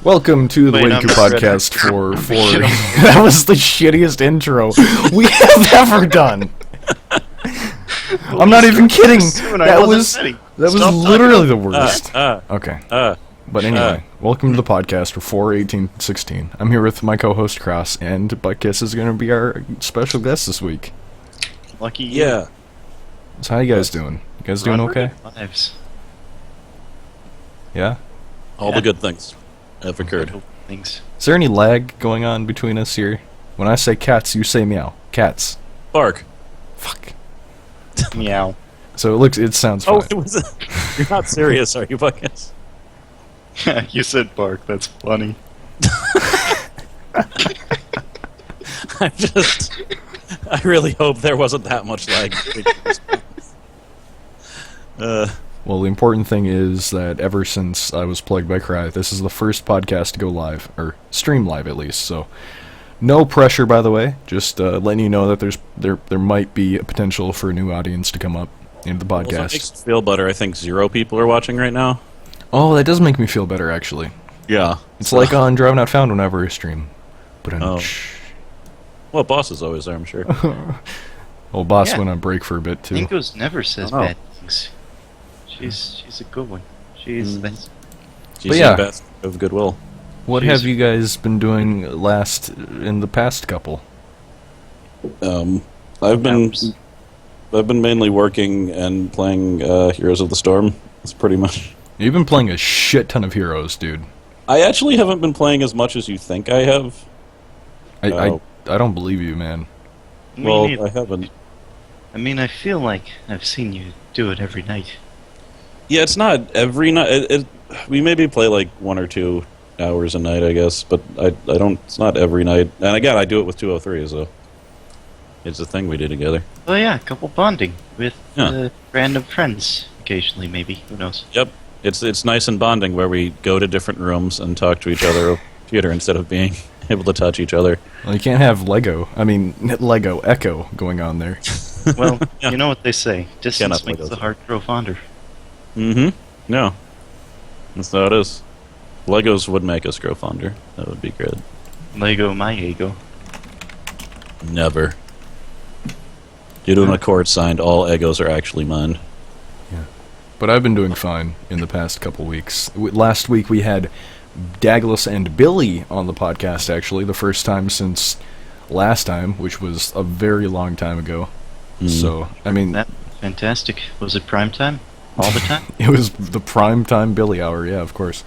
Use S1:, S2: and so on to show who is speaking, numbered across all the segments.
S1: Welcome to the
S2: Wait,
S1: Wake
S2: I'm
S1: Your
S2: not ready.
S1: Podcast for That was the shittiest intro we have ever done. I'm not even kidding. That was literally the worst. Okay. But anyway, welcome to the podcast for 4/18/16. I'm here with my co-host Cross, and Buttkiss is going to be our special guest this week.
S2: Lucky you.
S3: Yeah.
S1: So how you guys doing? You guys doing okay?
S2: Lives.
S1: Yeah?
S3: All the good things have occurred.
S2: Things.
S1: Is there any lag going on between us here? When I say cats, you say meow. Cats.
S3: Bark.
S1: Fuck.
S2: Meow.
S1: So it sounds fine.
S3: Oh, it was you're not serious, are you, Buttkiss?
S2: You said bark. That's funny.
S3: I really hope there wasn't that much lag.
S1: Well, the important thing is that ever since I was plagued by cry, this is the first podcast to go live, or stream live at least, so no pressure, by the way, just letting you know that there might be a potential for a new audience to come up into the
S3: Well, if it
S1: podcast.
S3: makes you feel better, I think 0 people are watching right now.
S1: Oh, that does make me feel better, actually.
S3: Yeah.
S1: It's like on Driving Out Found whenever I stream. But
S3: Well, Boss is always there, I'm sure.
S1: Well, Boss
S2: Yeah.
S1: went on break for a bit, too.
S2: Dingo's never says
S3: Oh.
S2: bad things. She's a good one. She's the best.
S3: She's
S1: But yeah.
S3: the best of goodwill.
S1: What
S2: Jeez.
S1: have you guys been doing in the past couple?
S3: I've been mainly working and playing Heroes of the Storm. That's pretty much.
S1: You've been playing a shit ton of Heroes, dude.
S3: I actually haven't been playing as much as you think I have.
S1: I don't believe you, man.
S2: Me
S3: Well,
S2: neither.
S3: I haven't.
S2: I mean, I feel like I've seen you do it every night.
S3: Yeah, it's not every night. We maybe play like 1 or 2 hours a night, I guess, but I don't. It's not every night. And again, I do it with 203, so it's a thing we do together.
S2: Oh yeah, a couple bonding with
S3: Yeah.
S2: random friends occasionally, maybe. Who knows?
S3: Yep, it's nice and bonding where we go to different rooms and talk to each other over computer instead of being able to touch each other.
S1: Well, you can't have Echo going on there.
S2: Well,
S3: Yeah.
S2: you know what they say: distance
S3: Cannot
S2: makes
S3: Legos.
S2: the heart grow fonder.
S3: Mm-hmm. No, that's how it is. Legos would make us grow fonder. That would be good.
S2: Lego my ego.
S3: Never. Due to an accord signed, all Egos are actually mine.
S1: But I've been doing fine in the past couple weeks. Last week we had Douglas and Billy on the podcast, actually, the first time since last time, which was a very long time ago. So, I mean,
S2: That fantastic. Was it prime time? All the time?
S1: it was the prime time Billy hour, yeah, of course.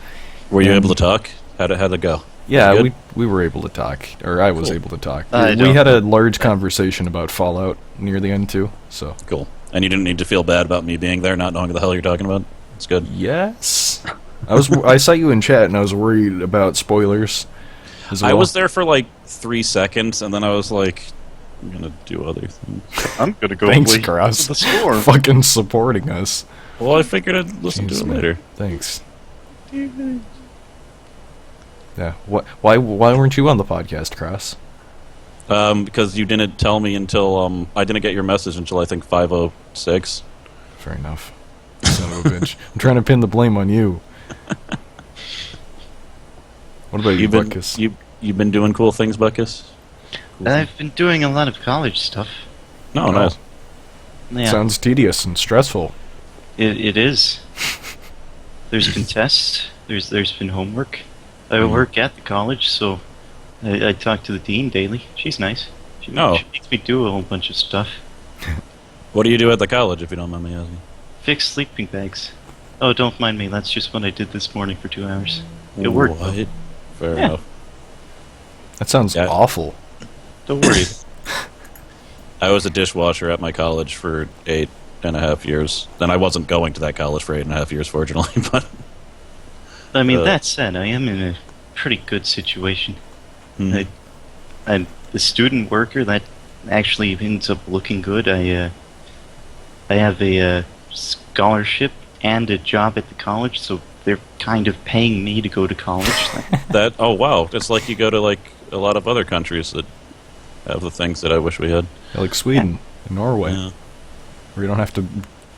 S3: Were you
S1: And-
S3: able to talk? How'd it go?
S1: Yeah,
S3: Good?
S1: we were able to talk, or I was
S3: Cool.
S1: able to talk.
S2: I
S1: We
S2: don't
S1: had a
S2: know.
S1: large conversation about Fallout near the end, too, so.
S3: Cool. And you didn't need to feel bad about me being there, not knowing what the hell you're talking about? It's good.
S1: Yes. I saw you in chat, and I was worried about spoilers as well.
S3: I was there for like 3 seconds, and then I was like, I'm gonna do other things.
S2: I'm gonna go
S1: Thanks,
S2: play
S1: Cross.
S2: the storm.
S1: Fucking supporting us.
S3: Well, I figured I'd listen
S1: Jeez,
S3: to it
S1: man.
S3: later.
S1: Thanks. Yeah. Why weren't you on the podcast, Cross?
S3: Because you didn't tell me until, I didn't get your message until I think 5:06.
S1: Fair enough. Son of a bitch. I'm trying to pin the blame on you. What about you,
S3: You've been,
S1: Buttkiss?
S3: you've been doing cool things, Buttkiss?
S2: I've been doing a lot of college stuff.
S3: No,
S1: Oh.
S3: nice.
S2: Yeah,
S1: Sounds tedious and stressful.
S2: it is. There's been tests. There's been homework. I work at the college, so I talk to the dean daily. She's nice. She makes me do a whole bunch of stuff.
S3: What do you do at the college, if you don't mind me asking?
S2: Fix sleeping bags. Oh, don't mind me. That's just what I did this morning for 2 hours. It worked. though.
S3: What? Fair
S2: Yeah.
S3: enough.
S1: That sounds
S3: Yeah.
S1: awful.
S2: Don't worry.
S3: I was a dishwasher at my college for 8.5 years. And I wasn't going to that college for 8.5 years, fortunately, but...
S2: I mean,
S3: Uh.
S2: that said, I am in a pretty good situation.
S3: Hmm.
S2: I'm the student worker that actually ends up looking good. I have a scholarship and a job at the college, so they're kind of paying me to go to college.
S3: Oh wow, it's like you go to like a lot of other countries that have the things that I wish we had.
S1: Like Sweden and Norway,
S3: Yeah.
S1: where you don't have to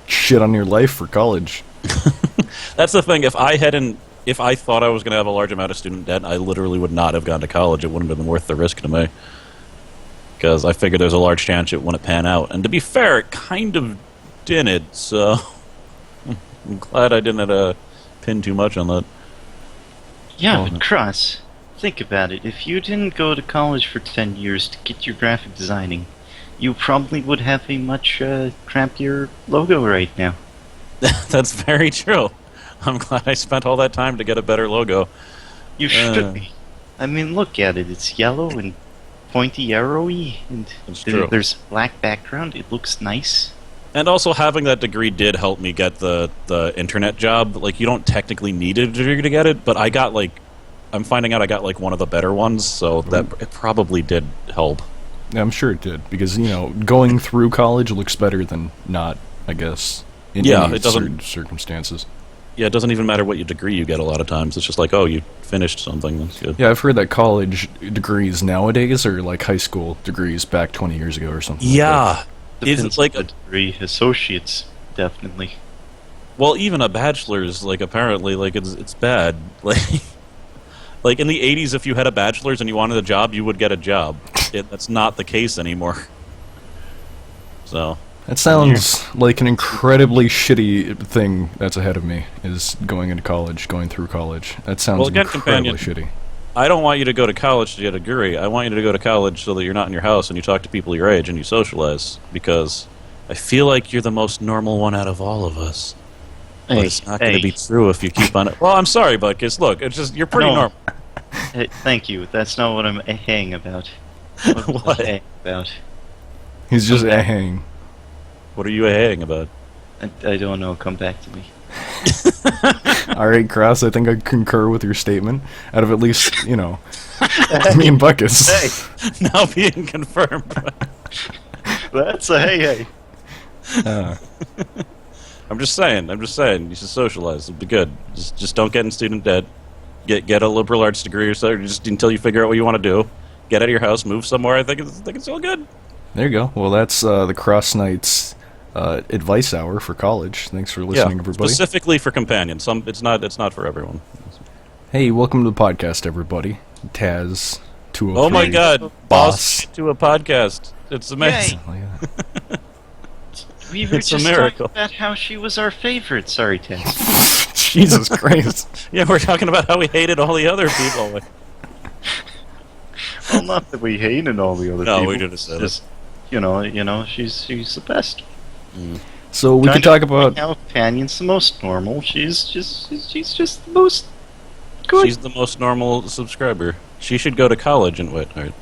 S1: shit on your life for college.
S3: That's the thing. If I hadn't if I thought I was going to have a large amount of student debt, I literally would not have gone to college. It wouldn't have been worth the risk to me. Because I figured there's a large chance it wouldn't pan out. And to be fair, it kind of didn't, so I'm glad I didn't pin too much on that.
S2: Yeah, but Cross, think about it. If you didn't go to college for 10 years to get your graphic designing, you probably would have a much crappier logo right now.
S3: That's very true. I'm glad I spent all that time to get a better logo.
S2: You should be. I mean, look at it. It's yellow and pointy arrowy, and there's black background. It looks nice.
S3: And also, having that degree did help me get the internet job. Like, you don't technically need a degree to get it, but I got, like... I'm finding out I got, like, one of the better ones, so that it probably did help.
S1: Yeah, I'm sure it did, because, you know, going through college looks better than not, I guess, in any certain circumstances.
S3: Yeah, it doesn't even matter what degree you get a lot of times. It's just like, oh, you finished something. That's good.
S1: Yeah, I've heard that college degrees nowadays are like high school degrees back 20 years ago or something.
S3: Yeah.
S2: It's like a degree. Associates, definitely.
S3: Well, even a bachelor's, like, apparently, like, it's bad. Like in the 80s, if you had a bachelor's and you wanted a job, you would get a job. That's not the case anymore. So...
S1: That sounds like an incredibly shitty thing that's ahead of me, is going through college. That sounds incredibly shitty.
S3: I don't want you to go to college to get a degree. I want you to go to college so that you're not in your house and you talk to people your age and you socialize. Because I feel like you're the most normal one out of all of us. But it's not going to be true if you keep on it. Well, I'm sorry, Buttkiss. Look, it's just, you're pretty normal.
S2: Hey, thank you. That's not what I'm ahang about.
S3: What?
S2: About?
S1: He's just ahang.
S3: What are you ahang about?
S2: I don't know. Come back to me.
S1: Alright, Cross, I think I concur with your statement. Out of at least, you know, me and Buttkiss.
S2: Hey.
S3: Now being confirmed.
S2: That's a hey.
S3: I'm just saying, you should socialize. It'll be good. Just don't get in student debt. Get a liberal arts degree or so, just until you figure out what you want to do. Get out of your house, move somewhere. I think it's all good.
S1: There you go. Well, that's the Cross Knights advice hour for college. Thanks for listening, everybody.
S3: Specifically for companions. It's not for everyone.
S1: Hey, welcome to the podcast, everybody. Taz 203.
S3: Oh my God,
S1: boss
S3: to a podcast. It's amazing.
S2: We were just talking about how she was our favorite. Sorry, Taz.
S1: Jesus Christ.
S3: Yeah, we're talking about how we hated all the other people.
S2: Well, not that we hated all the other people.
S3: No, we just said
S2: it. You know, she's the best.
S3: Mm.
S1: So we could talk about
S2: how Companion's the most normal. She's just the most good.
S3: She's the most normal subscriber. She should go to college and wait. Right.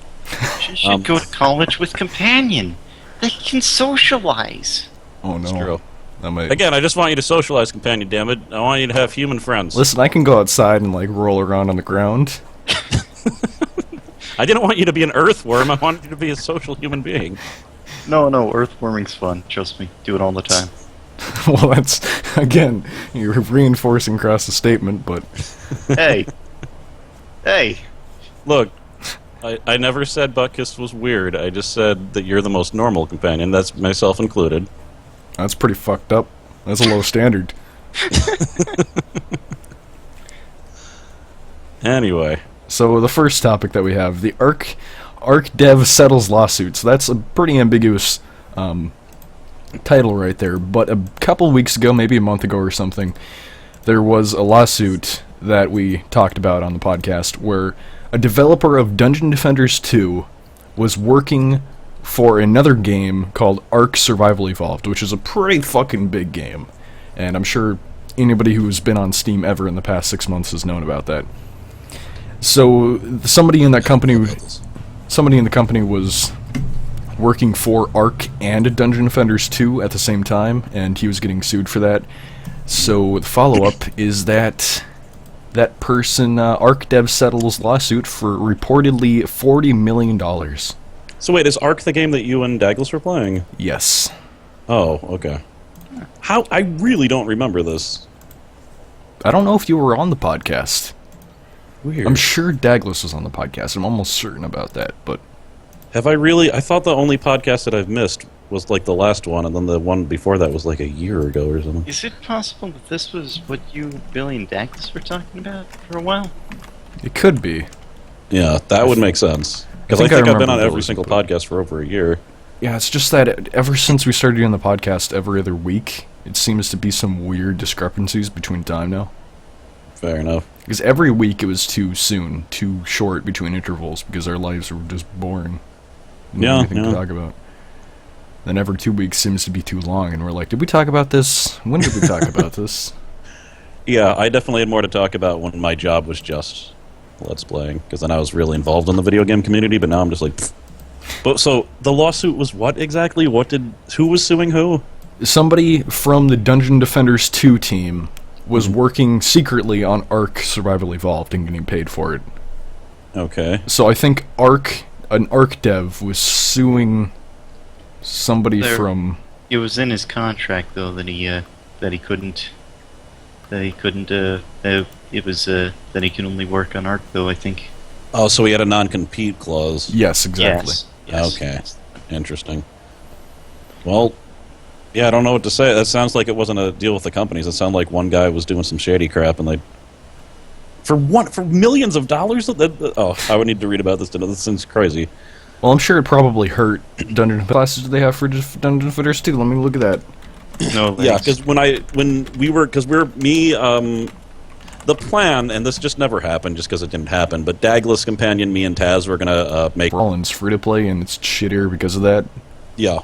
S2: She should go to college with Companion. They can socialize.
S1: Oh no.
S3: Again, I just want you to socialize, Companion, damn it. I want you to have human friends.
S1: Listen, I can go outside and like roll around on the ground.
S3: I didn't want you to be an earthworm. I wanted you to be a social human being.
S2: No, earthworming's fun. Trust me. Do it all the time.
S1: Well, that's, again, you're reinforcing Cross's statement, but...
S2: Hey!
S3: Look, I never said Buttkiss was weird. I just said that you're the most normal companion. That's myself included.
S1: That's pretty fucked up. That's a low standard.
S3: Anyway.
S1: So the first topic that we have, the Arc dev settles lawsuits. That's a pretty ambiguous title right there, but a couple weeks ago, maybe a month ago or something, there was a lawsuit that we talked about on the podcast where a developer of Dungeon Defenders 2 was working for another game called Ark Survival Evolved, which is a pretty fucking big game, and I'm sure anybody who's been on Steam ever in the past 6 months has known about that. So somebody in the company was working for Ark and Dungeon Defenders 2 at the same time, and he was getting sued for that. So the follow-up is that person, Ark Dev settles lawsuit for reportedly $40 million.
S3: So wait, is Ark the game that you and Douglas were playing?
S1: Yes.
S3: Oh, okay. How? I really don't remember this.
S1: I don't know if you were on the podcast.
S3: Weird.
S1: I'm sure Douglas was on the podcast. I'm almost certain about that, but...
S3: Have I really? I thought the only podcast that I've missed was like the last one, and then the one before that was like a year ago or something.
S2: Is it possible that this was what you, Billy, and Douglas were talking about for a while?
S1: It could be.
S3: Yeah, that would make sense. Because I think I've been on every single podcast for over a year.
S1: Yeah, it's just that ever since we started doing the podcast every other week, it seems to be some weird discrepancies between time now.
S3: Fair enough.
S1: Because every week it was too soon, too short between intervals, because our lives were just boring. Anything to talk about. Then every 2 weeks seems to be too long, and we're like, did we talk about this? When did we talk about this?
S3: Yeah, I definitely had more to talk about when my job was just Let's Playing, because then I was really involved in the video game community, but now I'm just like... Pfft. But so, the lawsuit was what exactly? Who was suing who?
S1: Somebody from the Dungeon Defenders 2 team was working secretly on Ark Survival Evolved and getting paid for it.
S3: Okay.
S1: So I think an Ark dev was suing somebody from...
S2: It was in his contract, though, that he couldn't... That he can only work on Ark, though, I think.
S3: Oh, so he had a non-compete clause.
S1: Yes, exactly.
S2: Yes.
S3: Okay. Interesting. Well, yeah, I don't know what to say. That sounds like it wasn't a deal with the companies. It sounded like one guy was doing some shady crap, and they... For millions of dollars? I would need to read about this to know. This seems crazy.
S1: Well, I'm sure it probably hurt. Dungeon classes do they have for Dungeon Defenders 2? Let me look at that.
S2: No,
S3: yeah, because the plan, and this just never happened just because it didn't happen, but Douglas, Companion, me, and Taz were going to make...
S1: Rollins free-to-play, and it's shittier because of that.
S3: Yeah.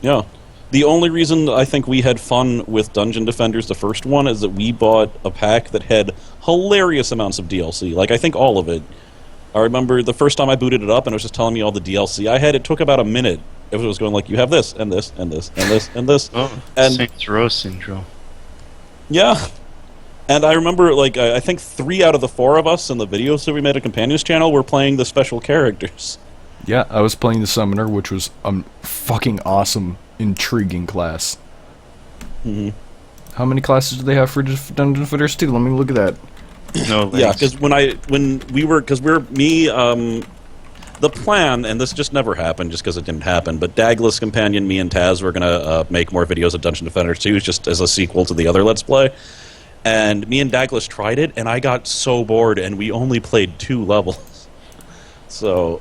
S3: Yeah. The only reason I think we had fun with Dungeon Defenders, the first one, is that we bought a pack that had hilarious amounts of DLC. Like, I think all of it. I remember the first time I booted it up and it was just telling me all the DLC I had. It took about a minute. It was going like, you have this, and this, and this, and this, and this.
S2: Oh,
S3: and
S2: Saints Row Syndrome.
S3: Yeah. And I remember, like, I think 3 out of the 4 of us in the videos that we made a Companions channel were playing the special characters.
S1: Yeah, I was playing the Summoner, which was a fucking awesome, intriguing class.
S3: Mm-hmm.
S1: How many classes do they have for Dungeon Defenders 2? Let me look at that.
S2: No,
S3: yeah, because the plan, and this just never happened just because it didn't happen, but Douglas, Companion, me, and Taz were going to make more videos of Dungeon Defenders 2 just as a sequel to the other Let's Play. And me and Douglas tried it, and I got so bored, and we only played 2 levels. So,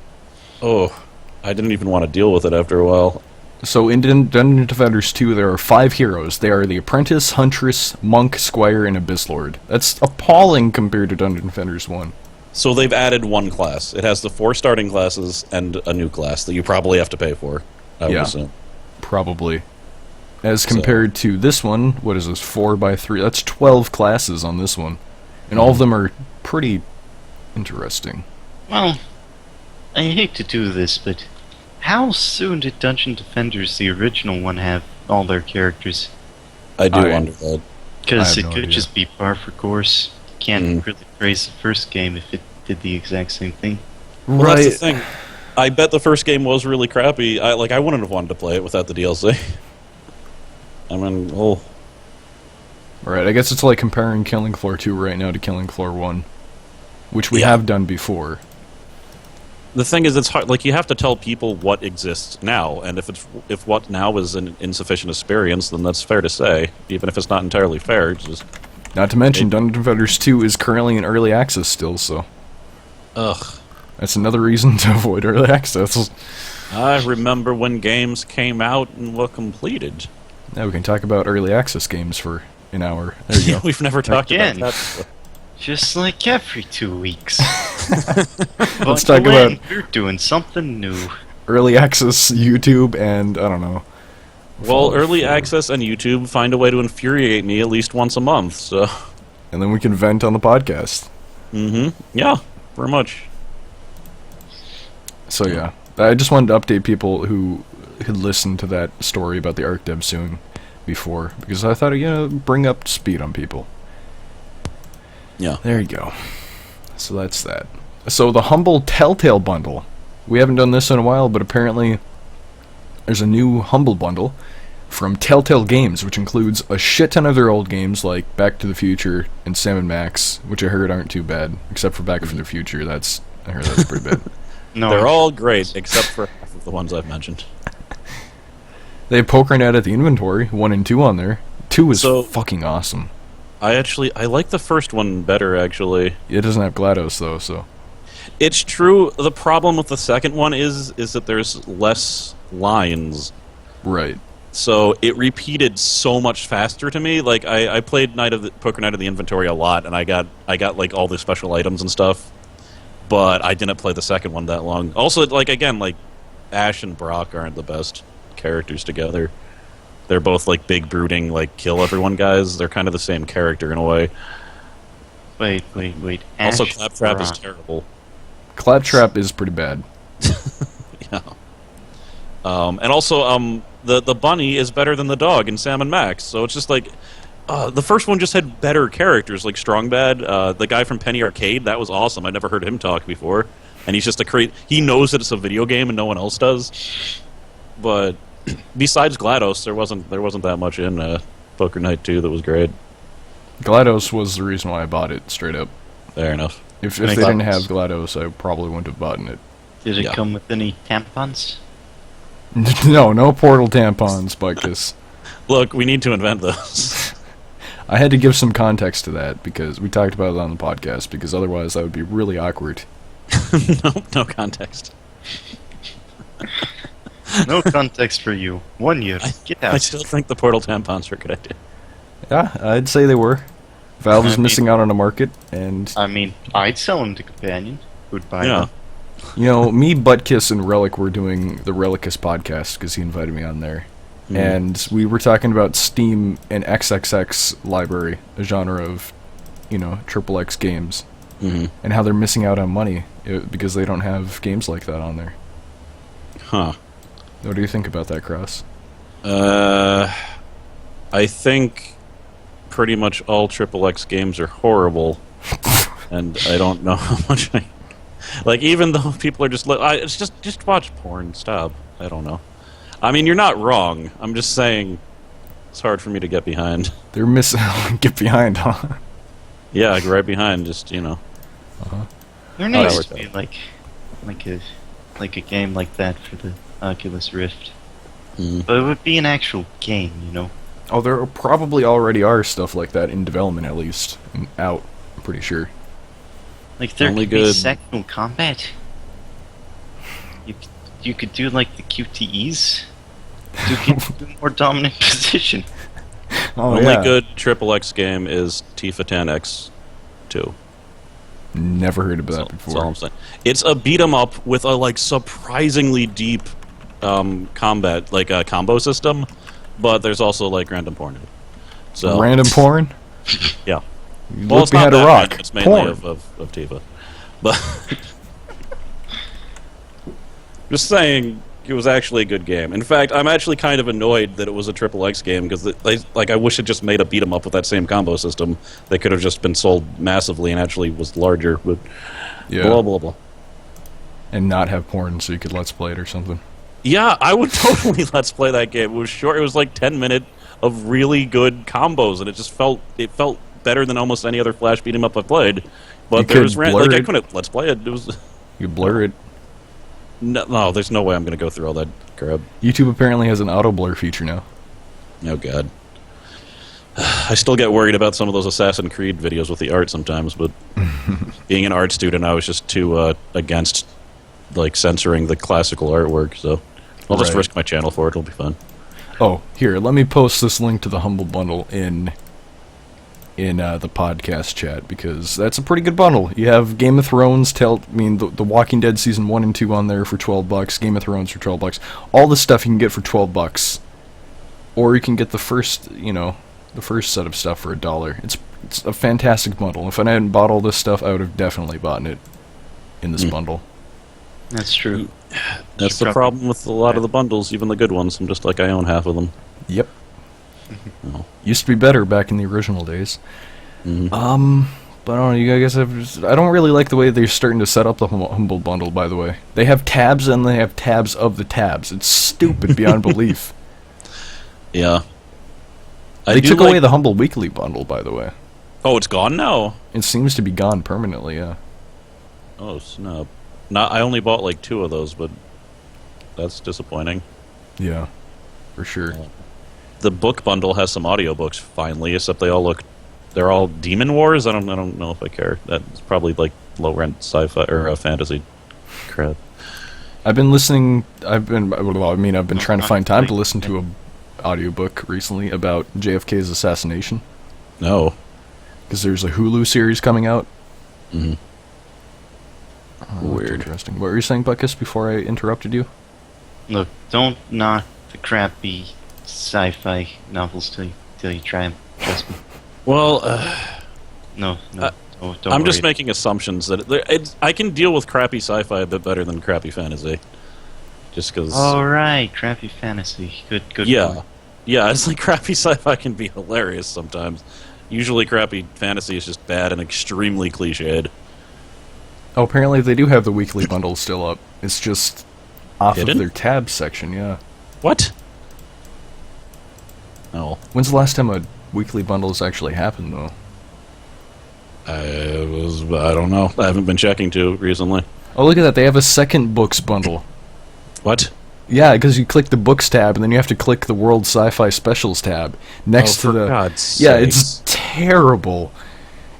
S3: I didn't even want to deal with it after a while.
S1: So in Dungeon Defenders 2, there are 5 heroes. They are the Apprentice, Huntress, Monk, Squire, and Abyss Lord. That's appalling compared to Dungeon Defenders 1.
S3: So they've added 1 class. It has the 4 starting classes and a new class that you probably have to pay for, I would assume.
S1: Probably. As compared to this one, what is this, 4x3? That's 12 classes on this one. And all of them are pretty interesting.
S2: Well, I hate to do this, but how soon did Dungeon Defenders, the original one, have all their characters?
S3: I do wonder that.
S2: Because it could just be par for course. Can't really praise the first game if it did the exact same thing.
S3: Well, that's the thing. I bet the first game was really crappy. I wouldn't have wanted to play it without the DLC. I mean,
S1: Right, I guess it's like comparing Killing Floor 2 right now to Killing Floor 1. Which we have done before.
S3: The thing is, it's hard. Like, you have to tell people what exists now, and if what now is an insufficient experience, then that's fair to say. Even if it's not entirely fair, it's just...
S1: Not to mention, Dungeon Defenders 2 is currently in early access still, so...
S3: Ugh.
S1: That's another reason to avoid early access.
S3: I remember when games came out and were completed.
S1: Now we can talk about early access games for an hour. There you go.
S3: We've never talked about that.
S2: Just like every 2 weeks.
S1: Let's talk about...
S2: You're doing something new.
S1: Early access, YouTube, and, I don't know.
S3: Well, early access and YouTube find a way to infuriate me at least once a month, so...
S1: And then we can vent on the podcast.
S3: Mm-hmm. Yeah, very much.
S1: So, yeah. I just wanted to update people who had listened to that story about the Arc Dev suing before, because I thought, bring up speed on people.
S3: Yeah.
S1: There you go. So that's that. So the Humble Telltale bundle. We haven't done this in a while, but apparently there's a new Humble bundle from Telltale Games, which includes a shit ton of their old games like Back to the Future and Sam & Max, which I heard aren't too bad, except for Back to the Future. I heard that's pretty bad.
S3: No, they're all great, except for half of the ones I've mentioned.
S1: They have Poker Night at the Inventory, 1 and 2 on there. 2 is
S3: So-
S1: fucking awesome.
S3: I like the first one better, actually.
S1: It doesn't have GLaDOS, though, so...
S3: It's true. The problem with the second one is that there's less lines.
S1: Right.
S3: So it repeated so much faster to me. Like I played Poker Night of the Inventory a lot, and I got like all the special items and stuff. But I didn't play the second one that long. Also, like Ash and Brock aren't the best characters together. They're both like big, brooding, like kill everyone guys. They're kind of the same character in a way.
S2: Wait.
S3: Also,
S2: Ash
S3: Claptrap is
S2: Brock.
S3: terrible.
S1: Claptrap is pretty bad.
S3: Yeah. And also, the bunny is better than the dog in Sam and Max. So it's just like, the first one just had better characters, like Strong Bad. The guy from Penny Arcade, that was awesome. I never heard him talk before, and he's just he knows that it's a video game and no one else does. But besides GLaDOS, there wasn't that much in Poker Night 2 that was great.
S1: GLaDOS was the reason why I bought it, straight up.
S3: Fair enough.
S1: If they didn't have GLaDOS, I probably wouldn't have bought it.
S2: Did it
S3: Yeah.
S2: come with any tampons?
S1: No portal tampons, Buttkiss.
S3: Look, we need to invent those.
S1: I had to give some context to that, because we talked about it on the podcast, because otherwise that would be really awkward.
S3: No context.
S2: No context for you. 1 year. Get out.
S3: I still think the portal tampons are a good idea.
S1: Yeah, I'd say they were. Valve is
S2: I mean-
S1: missing out on a market, and,
S2: I mean, I'd sell them to Companion. Who'd buy
S3: Yeah.
S2: them?
S1: you know, me, Buttkiss, and Relic were doing the Relicus podcast, because he invited me on there. And we were talking about Steam and XXX library, a genre of, triple X games, and how they're missing out on money because they don't have games like that on there.
S3: Huh.
S1: What do you think about that, Cross?
S3: I think pretty much all XXX games are horrible, and I don't know how much I... Like, even though people are just like, it's just watch porn, stop. I don't know. I mean, you're not wrong. I'm just saying it's hard for me to get behind.
S1: They're missing... Get behind, huh?
S3: Yeah, right behind, just,
S2: There
S3: that
S2: needs
S3: worked
S2: to be like a game like that for the Oculus Rift. But it would be an actual game,
S1: Oh, there probably already are stuff like that in development, at least. And out, I'm pretty sure.
S2: Like there
S3: Only
S2: could be
S3: good-
S2: sexual combat. You could do like the QTEs. You could do more dominant position.
S1: Oh,
S3: only
S1: yeah.
S3: good XXX game is Tifa 10X 2.
S1: Never heard of that
S3: That's all
S1: before.
S3: I'm saying. It's a beat 'em up with a surprisingly deep combat, like a combo system, but there's also like random porn in it. So
S1: Random porn?
S3: yeah.
S1: You
S3: Well,
S1: look
S3: it's not
S1: behind a
S3: that
S1: rock.
S3: random, it's mainly
S1: Porn.
S3: of Tifa. But just saying, it was actually a good game. In fact, I'm actually kind of annoyed that it was a XXX game because I wish it just made a beat 'em up with that same combo system. They could have just been sold massively and actually was larger. But
S1: Yeah.
S3: blah blah blah.
S1: And not have porn so you could let's play it or something.
S3: Yeah, I would totally let's play that game. It was short. It was like 10 minutes of really good combos, and it felt better than almost any other Flash beat 'em up I've played. But
S1: You
S3: there
S1: could
S3: was
S1: blur
S3: I
S1: it.
S3: couldn't let's play it. It was
S1: You blur it.
S3: no, there's no way I'm gonna go through all that crap.
S1: YouTube apparently has an auto blur feature now.
S3: Oh god. I still get worried about some of those Assassin's Creed videos with the art sometimes, but being an art student, I was just too against like censoring the classical artwork, so I'll just
S1: Right.
S3: risk my channel for it. It'll be fun.
S1: Oh, here, let me post this link to the Humble Bundle in the podcast chat, because that's a pretty good bundle. You have Game of Thrones, the Walking Dead Season 1 and 2 on there for $12, Game of Thrones for $12. All the stuff you can get for $12. Or you can get the first set of stuff for $1. It's a fantastic bundle. If I hadn't bought all this stuff, I would have definitely bought it in this bundle.
S2: That's true.
S3: That's the problem with a lot of the bundles, even the good ones. I'm just like, I own half of them.
S1: Yep.
S3: Oh.
S1: Used to be better back in the original days. But I don't know, you guys I don't really like the way they're starting to set up the Humble Bundle, by the way. They have tabs and they have tabs of the tabs. It's stupid beyond belief.
S3: Yeah.
S1: They took away the Humble Weekly Bundle, by the way.
S3: Oh, it's gone now?
S1: It seems to be gone permanently, yeah.
S3: Oh, snap. I only bought like 2 of those, but that's disappointing.
S1: Yeah. for sure.
S3: The book bundle has some audiobooks finally, except they're all Demon Wars. I don't know if I care. That's probably like low rent sci-fi or fantasy crap.
S1: I've been trying to find time to listen to a audiobook recently about JFK's assassination.
S3: No.
S1: Because there's a Hulu series coming out.
S3: Mm-hmm.
S1: Weird. Interesting. What were you saying, Buttkiss, before I interrupted you?
S2: Look, don't knock the crappy sci-fi novels till you try them. Trust me.
S3: Well,
S2: No, don't
S3: I'm just
S2: worry.
S3: making assumptions that I can deal with crappy sci-fi a bit better than crappy fantasy. Just because...
S2: Alright, crappy fantasy. Good.
S3: Yeah.
S2: Point.
S3: Yeah, it's like crappy sci-fi can be hilarious sometimes. Usually crappy fantasy is just bad and extremely cliched.
S1: Oh, apparently they do have the weekly bundle still up. It's just off
S3: Hidden?
S1: of their tabs section, yeah.
S3: What? No.
S1: When's the last time a weekly bundle has actually happened, though?
S3: I don't know. I haven't been checking too recently.
S1: Oh, look at that. They have a second books bundle.
S3: What?
S1: Yeah, because you click the books tab, and then you have to click the World Sci-Fi Specials tab next to the...
S3: God's
S1: Yeah,
S3: sakes.
S1: it's terrible.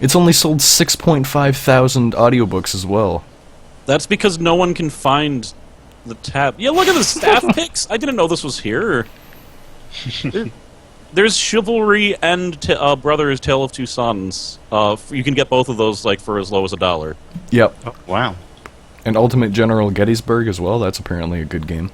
S1: It's only sold 6.5 thousand audiobooks as well.
S3: That's because no one can find the tab. Yeah, look at the staff picks. I didn't know this was here. There's Chivalry and Brothers Tale of Two Sons. You can get both of those like for as low as $1.
S1: Yep.
S2: Oh, wow.
S1: And Ultimate General Gettysburg as well. That's apparently a good game.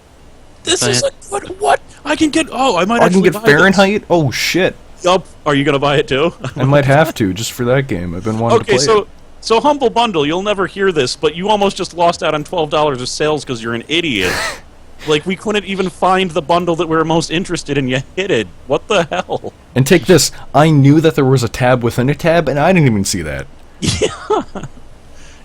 S3: This is like what? I can get. Oh, I might.
S1: I can
S3: actually
S1: get
S3: buy this.
S1: Fahrenheit? Oh, shit.
S3: Yup. Are you gonna buy it too?
S1: I might have to, just for that game. I've been wanting to play it.
S3: So Humble Bundle, you'll never hear this, but you almost just lost out on $12 of sales because you're an idiot. Like, we couldn't even find the bundle that we were most interested in, you hit it. What the hell?
S1: And take this. I knew that there was a tab within a tab, and I didn't even see that.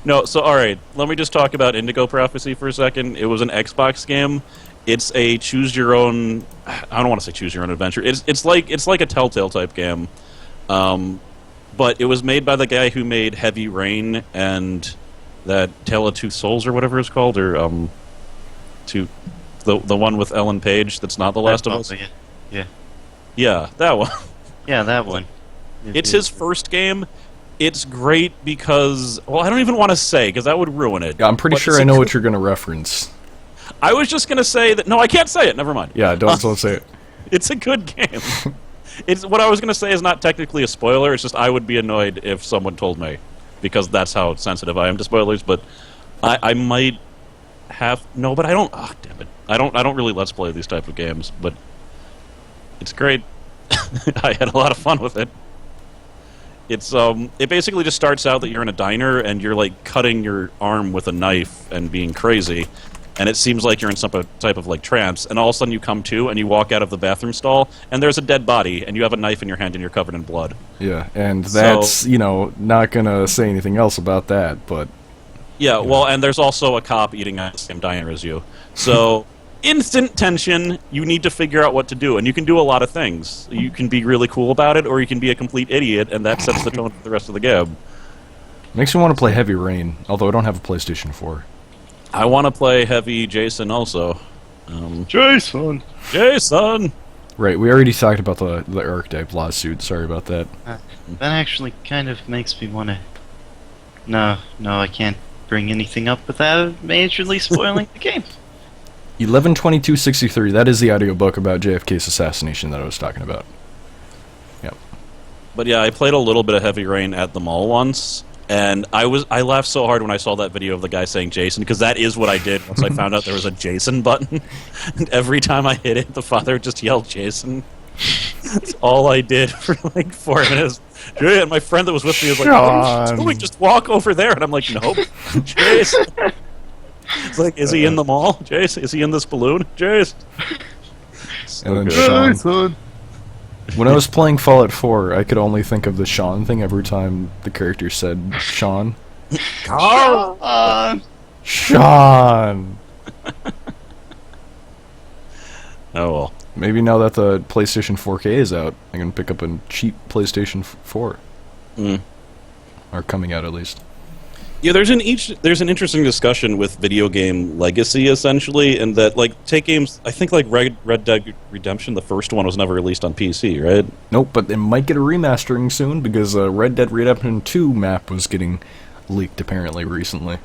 S3: No, so alright, let me just talk about Indigo Prophecy for a second. It was an Xbox game. It's a choose-your-own... I don't want to say choose-your-own adventure. It's like a Telltale type game. But it was made by the guy who made Heavy Rain and that Tale of Two Souls or whatever it's called, or the one with Ellen Page that's not The Last of Us.
S2: Yeah.
S3: Yeah, that one.
S2: Yeah, that one.
S3: It's his first game. It's great because, well, I don't even want to say because that would ruin it.
S1: Yeah, I'm pretty
S3: But
S1: sure I know what you're going to reference.
S3: I was just going to say that. No, I can't say it. Never mind.
S1: Yeah, don't say it.
S3: It's a good game. It's what I was going to say is not technically a spoiler. It's just I would be annoyed if someone told me because that's how sensitive I am to spoilers. But I might have but I don't. Oh, damn it! I don't really let's play these type of games. But it's great. I had a lot of fun with it. It's it basically just starts out that you're in a diner and you're like cutting your arm with a knife and being crazy. And it seems like you're in some type of like trance, and all of a sudden you come to and you walk out of the bathroom stall, and there's a dead body, and you have a knife in your hand and you're covered in blood.
S1: Yeah, and that's, not gonna say anything else about that, but...
S3: Yeah, well, and there's also a cop eating at the same diner as you. So, instant tension, you need to figure out what to do, and you can do a lot of things. You can be really cool about it, or you can be a complete idiot, and that sets the tone for the rest of the game.
S1: Makes me want to play Heavy Rain, although I don't have a PlayStation 4.
S3: I want to play Heavy Jason also.
S2: Jason!
S3: Jason!
S1: Right, we already talked about the Archetype lawsuit, sorry about that.
S2: That actually kind of makes me want to... No, I can't bring anything up without majorly spoiling the game.
S1: 11/22/63, that is the audiobook about JFK's assassination that I was talking about. Yep.
S3: But yeah, I played a little bit of Heavy Rain at the mall once, and I laughed so hard when I saw that video of the guy saying Jason, because that is what I did once I found out there was a Jason button. And every time I hit it, the father just yelled Jason. That's all I did for like 4 minutes. And my friend that was with me was like, "What are you doing? Just walk over there." And I'm like, "Nope, Jason." It's like, is he in the mall? Jason, is he in this balloon? Jason.
S1: And then Sean. When I was playing Fallout 4, I could only think of the Sean thing every time the character said Sean.
S2: Sean!
S1: Sean!
S3: Oh well.
S1: Maybe now that the PlayStation 4K is out, I can pick up a cheap PlayStation 4.
S3: Mm.
S1: Or coming out, at least.
S3: Yeah, there's an interesting discussion with video game legacy, essentially, and that, like, take games, I think, like Red Dead Redemption, the first one was never released on PC, right?
S1: Nope, but it might get a remastering soon, because Red Dead Redemption 2 map was getting leaked, apparently, recently.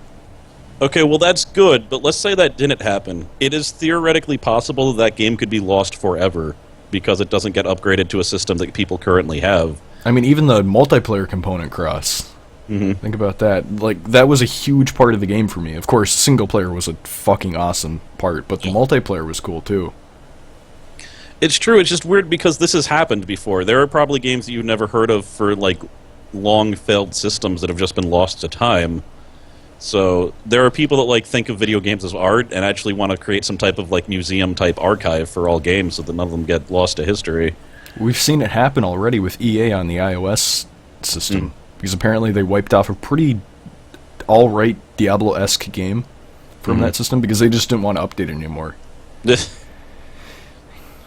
S3: Okay, well, that's good, but let's say that didn't happen. It is theoretically possible that game could be lost forever, because it doesn't get upgraded to a system that people currently have.
S1: I mean, even the multiplayer component cross. Think about that. Like, that was a huge part of the game for me. Of course, single player was a fucking awesome part, but the multiplayer was cool too.
S3: It's true, it's just weird because this has happened before. There are probably games that you've never heard of for, like, long failed systems that have just been lost to time. So there are people that, like, think of video games as art and actually want to create some type of, like, museum type archive for all games so that none of them get lost to history.
S1: We've seen it happen already with EA on the iOS system. Because apparently they wiped off a pretty alright Diablo-esque game from that system because they just didn't want to update it anymore.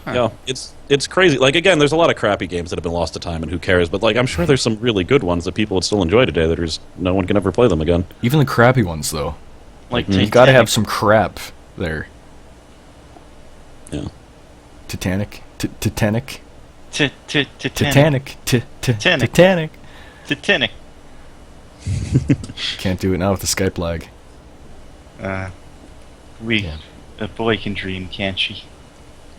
S3: Yeah, it's crazy. Like, again, there's a lot of crappy games that have been lost to time, and who cares? But, like, I'm sure there's some really good ones that people would still enjoy today that there's no one can ever play them again.
S1: Even the crappy ones, though.
S2: Like,
S1: you gotta have some crap there.
S3: Yeah.
S1: Titanic.
S2: Titanic.
S1: Titanic. Can't do it now with the Skype lag.
S2: A boy can dream, can't she?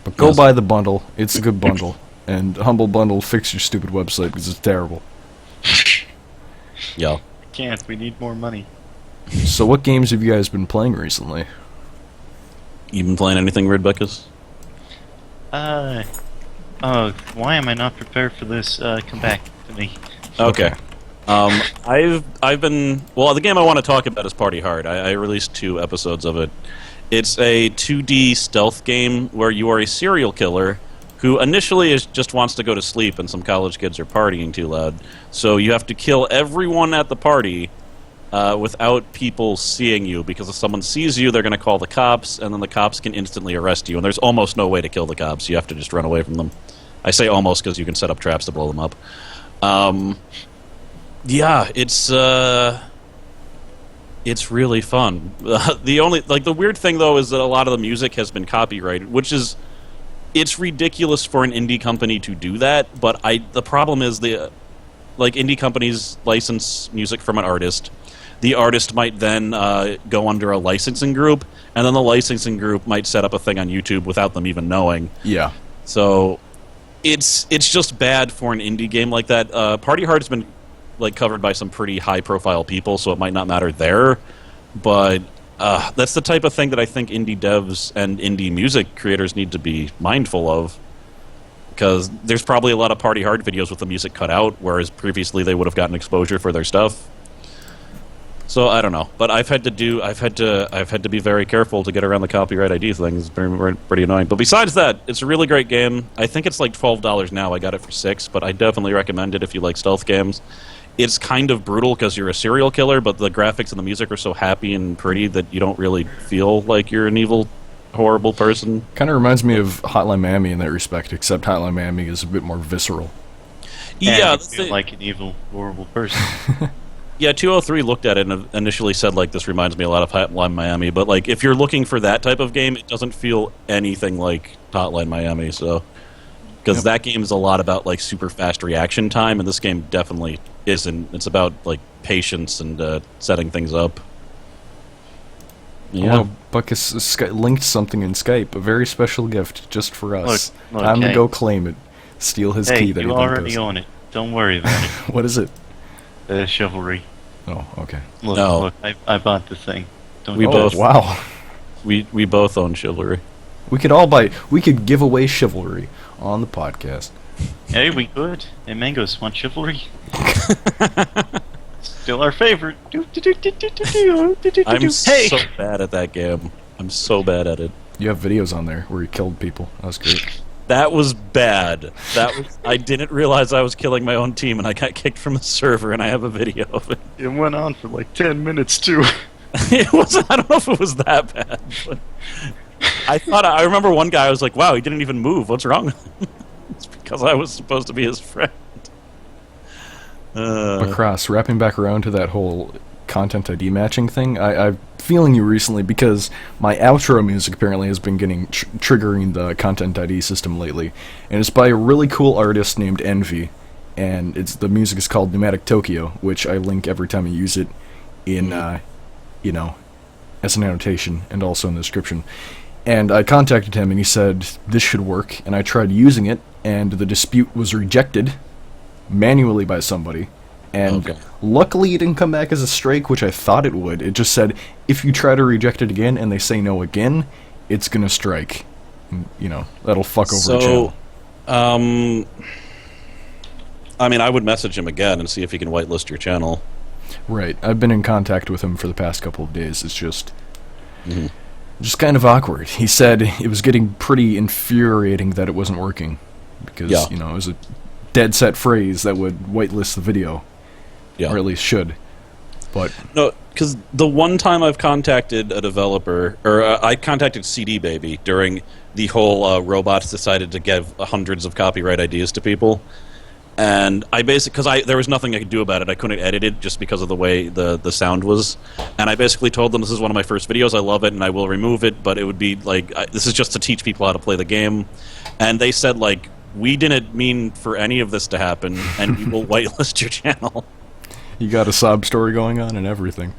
S1: But go buy the bundle. It's a good bundle. And Humble Bundle, fix your stupid website because it's terrible.
S3: Yeah.
S2: Can't. We need more money.
S1: So what games have you guys been playing recently?
S3: You been playing anything, Buttkiss?
S2: Oh, why am I not prepared for this? Come back to me.
S3: Okay. I've been... Well, the game I want to talk about is Party Hard. I released 2 episodes of it. It's a 2D stealth game where you are a serial killer who initially just wants to go to sleep and some college kids are partying too loud. So you have to kill everyone at the party without people seeing you, because if someone sees you, they're going to call the cops, and then the cops can instantly arrest you, and there's almost no way to kill the cops. You have to just run away from them. I say almost because you can set up traps to blow them up. Yeah, it's really fun. The weird thing though is that a lot of the music has been copyrighted, which is, it's ridiculous for an indie company to do that. But the problem is indie companies license music from an artist. The artist might then go under a licensing group, and then the licensing group might set up a thing on YouTube without them even knowing.
S1: Yeah.
S3: So it's just bad for an indie game like that. Party Hard's been covered by some pretty high-profile people, so it might not matter there. But that's the type of thing that I think indie devs and indie music creators need to be mindful of, because there's probably a lot of Party Hard videos with the music cut out, whereas previously they would have gotten exposure for their stuff. So I don't know, but I've had to be very careful to get around the copyright ID thing. It's pretty annoying. But besides that, it's a really great game. I think it's like $12 now. I got it for $6, but I definitely recommend it if you like stealth games. It's kind of brutal because you're a serial killer, but the graphics and the music are so happy and pretty that you don't really feel like you're an evil, horrible person.
S1: Kind of reminds me of Hotline Miami in that respect, except Hotline Miami is a bit more visceral.
S3: Yeah,
S2: you feel like an evil, horrible person.
S3: Yeah, 203 looked at it and initially said, like, this reminds me a lot of Hotline Miami, but, like, if you're looking for that type of game, it doesn't feel anything like Hotline Miami, so... Because that game is a lot about, like, super fast reaction time, and this game definitely isn't. It's about, like, patience and setting things up. Yeah.
S1: Well, Buttkiss linked something in Skype, a very special gift just for us.
S2: Look,
S1: I'm gonna go claim it. Steal his key that he
S2: you already own it. Don't worry about it.
S1: What is it?
S2: Chivalry.
S1: Oh, okay.
S2: Look, I bought the thing.
S1: Wow.
S3: We both own Chivalry.
S1: We could give away Chivalry on the podcast.
S2: Hey, we could. Hey, Mangos, want Chivalry? Still our favorite.
S3: I'm so bad at that game. I'm so bad at it.
S1: You have videos on there where you killed people. That was great.
S3: That was bad. I didn't realize I was killing my own team, and I got kicked from the server, and I have a video of it.
S2: It went on for like 10 minutes, too.
S3: It wasn't. I don't know if it was that bad, but I remember one guy, I was like, wow, he didn't even move. What's wrong with him? It's because I was supposed to be his friend.
S1: But Cross, wrapping back around to that whole content ID matching thing. I'm feeling you recently because my outro music apparently has been getting triggering the content ID system lately, and it's by a really cool artist named Envy, and the music is called Pneumatic Tokyo, which I link every time I use it in, as an annotation and also in the description. And I contacted him, and he said this should work, and I tried using it, and the dispute was rejected manually by somebody. And luckily it didn't come back as a strike, which I thought it would. It just said, if you try to reject it again and they say no again, it's gonna strike. And, that'll fuck over the channel.
S3: I mean, I would message him again and see if he can whitelist your channel.
S1: Right. I've been in contact with him for the past couple of days. It's just... just kind of awkward. He said it was getting pretty infuriating that it wasn't working. Because, it was a dead set phrase that would whitelist the video. Yeah. Or at least should. But
S3: no, because the one time I've contacted a developer, or I contacted CD Baby during the whole robots decided to give hundreds of copyright ideas to people, and I basically, because there was nothing I could do about it, I couldn't edit it just because of the way the sound was, and I basically told them this is one of my first videos, I love it, and I will remove it, but it would be like, this is just to teach people how to play the game, and they said like, we didn't mean for any of this to happen, and we will whitelist your channel.
S1: You got a sob story going on and everything.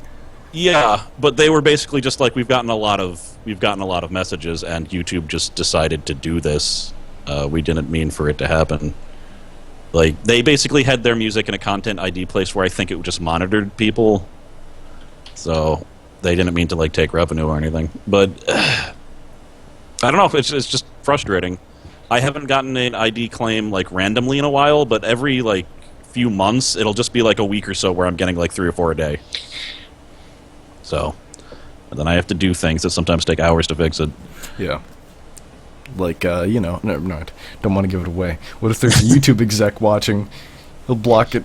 S3: Yeah, but they were basically just like, we've gotten a lot of messages, and YouTube just decided to do this. We didn't mean for it to happen. Like, they basically had their music in a content ID place where I think it just monitored people. So they didn't mean to like take revenue or anything. But I don't know, it's just frustrating. I haven't gotten an ID claim like randomly in a while, but every like few months it'll just be like a week or so where I'm getting like 3 or 4 a day. So, and then I have to do things that sometimes take hours to fix it.
S1: Yeah. Like, no, don't want to give it away. What if there's a YouTube exec watching? He'll block it.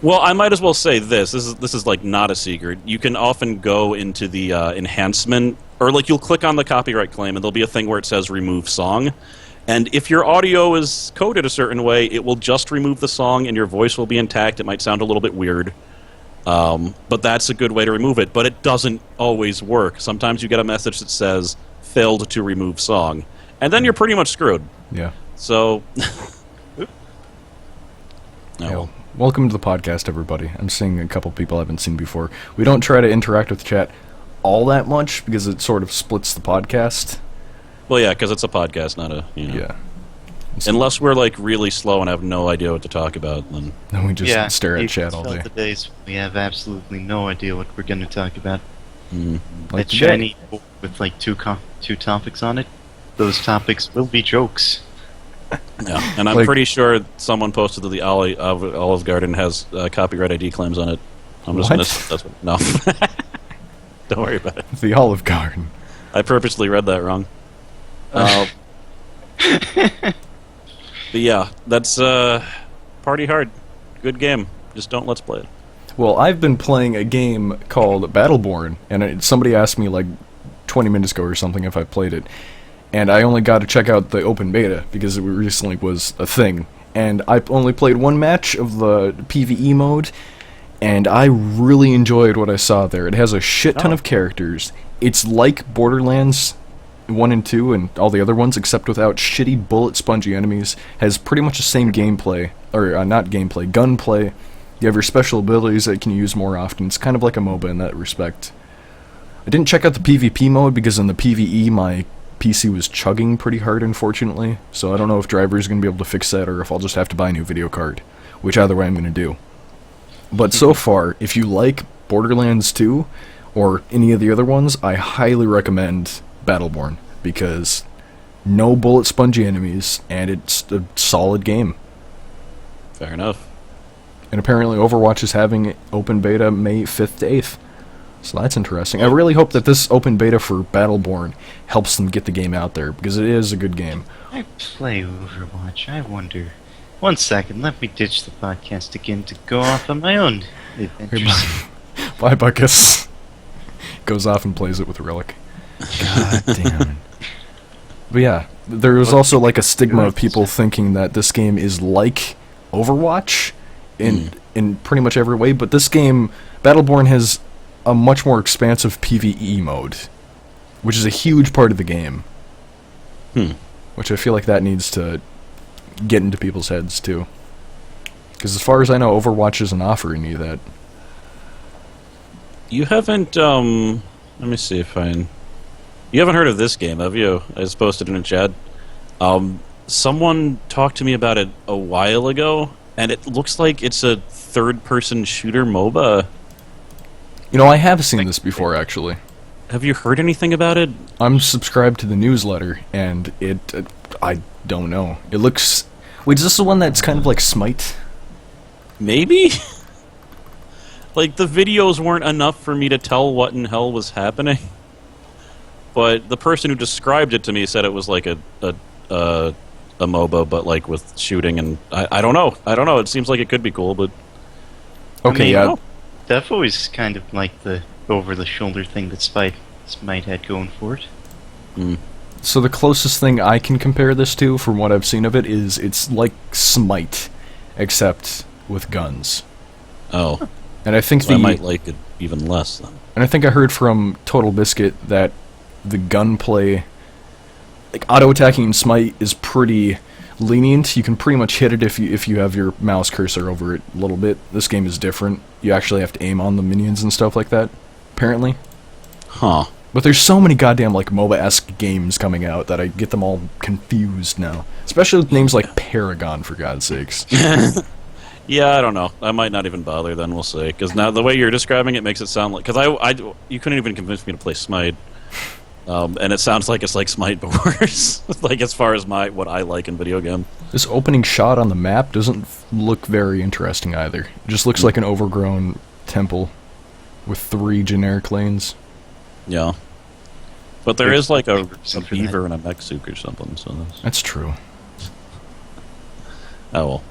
S3: Well, I might as well say this. This is like not a secret. You can often go into the enhancement, or like you'll click on the copyright claim, and there'll be a thing where it says remove song. And if your audio is coded a certain way, it will just remove the song, and your voice will be intact. It might sound a little bit weird. But that's a good way to remove it. But it doesn't always work. Sometimes you get a message that says, failed to remove song. And then you're pretty much screwed.
S1: Yeah.
S3: So...
S1: well, welcome to the podcast, everybody. I'm seeing a couple people I haven't seen before. We don't try to interact with the chat all that much, because it sort of splits the podcast.
S3: Well, yeah, because it's a podcast, not a...
S1: Yeah.
S3: Unless we're, like, really slow and have no idea what to talk about, then...
S1: Then we just stare at chat all day.
S2: The days we have absolutely no idea what we're going to talk about.
S1: Like
S2: a shiny book with, like, two topics on it. Those topics will be jokes.
S3: Yeah, and I'm pretty sure someone posted that the Olive Garden has copyright ID claims on it. I'm just gonna... No. Don't worry about it.
S1: The Olive Garden.
S3: I purposely read that wrong. But yeah, that's Party Hard. Good game. Just don't let's play it.
S1: Well, I've been playing a game called Battleborn, and somebody asked me like 20 minutes ago or something if I played it. And I only got to check out the open beta because it recently was a thing. And I only played one match of the PvE mode, and I really enjoyed what I saw there. It has a shit ton of characters. It's like Borderlands 1 and 2 and all the other ones, except without shitty bullet spongy enemies. Has pretty much the same gameplay, or not gameplay, gunplay. You have your special abilities that you can use more often. It's kind of like a MOBA in that respect. I didn't check out the PvP mode because in the PvE my PC was chugging pretty hard, unfortunately, so I don't know if Driver's going to be able to fix that or if I'll just have to buy a new video card, which either way I'm going to do. But so far, if you like Borderlands 2 or any of the other ones, I highly recommend Battleborn, because no bullet spongy enemies, and it's a solid game.
S3: Fair enough.
S1: And apparently Overwatch is having open beta May 5th to 8th. So that's interesting. I really hope that this open beta for Battleborn helps them get the game out there, because it is a good game.
S2: I play Overwatch. I wonder. 1 second, let me ditch the podcast again to go off on my own adventures.
S1: Bye, Buttkiss. Goes off and plays it with Relic. God damn it. But yeah, there was also like a stigma of people thinking that this game is like Overwatch in pretty much every way, but this game, Battleborn, has a much more expansive PvE mode, which is a huge part of the game. Which I feel like that needs to get into people's heads, too. Because as far as I know, Overwatch isn't offering you that.
S3: You haven't, let me see if I... You haven't heard of this game, have you? I just posted in a chat. Someone talked to me about it a while ago, and it looks like it's a third-person shooter MOBA.
S1: You know, I have seen this before, actually.
S3: Have you heard anything about it?
S1: I'm subscribed to the newsletter, and I don't know. It looks... Wait, is this the one that's kind of like Smite?
S3: Maybe? Like, the videos weren't enough for me to tell what in hell was happening. But the person who described it to me said it was like a MOBA, but like with shooting, and I don't know. I don't know. It seems like it could be cool, but...
S1: Okay, yeah.
S2: They've always kind of like the over-the-shoulder thing that Smite had going for it.
S1: So the closest thing I can compare this to, from what I've seen of it, is it's like Smite, except with guns.
S3: Oh.
S1: And I think
S3: so I might like it even less, then.
S1: And I think I heard from Total Biscuit that the gunplay, like auto-attacking in Smite, is pretty lenient. You can pretty much hit it if you have your mouse cursor over it a little bit. This game is different. You actually have to aim on the minions and stuff like that, apparently.
S3: Huh.
S1: But there's so many goddamn like MOBA-esque games coming out that I get them all confused now. Especially with names like Paragon, for God's sakes.
S3: Yeah, I don't know. I might not even bother then, we'll see. Because now the way you're describing it makes it sound like... Because you couldn't even convince me to play Smite. And it sounds like it's like Smite, but worse. Like, as far as what I like in video game.
S1: This opening shot on the map doesn't look very interesting either. It just looks like an overgrown temple with 3 generic lanes.
S3: Yeah. But there is like a beaver and a mech suit or something, so
S1: that's true.
S3: Oh, well.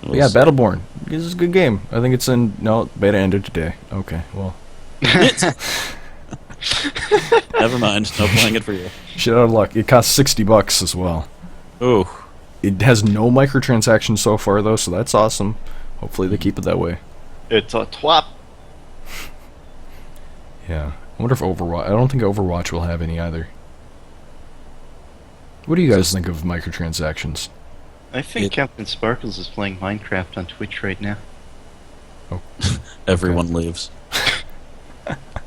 S1: Yeah, Battleborn. This is a good game. I think it's in... No, beta ended today. Okay, well...
S3: Never mind. No playing it for you.
S1: Shit out of luck. It costs $60 as well.
S3: Ooh.
S1: It has no microtransactions so far, though, so that's awesome. Hopefully they keep it that way.
S2: It's a twop.
S1: Yeah. I wonder if Overwatch... I don't think Overwatch will have any either. What do you guys think of microtransactions?
S2: I think Captain Sparkles is playing Minecraft on Twitch right now.
S1: Oh.
S3: Everyone leaves.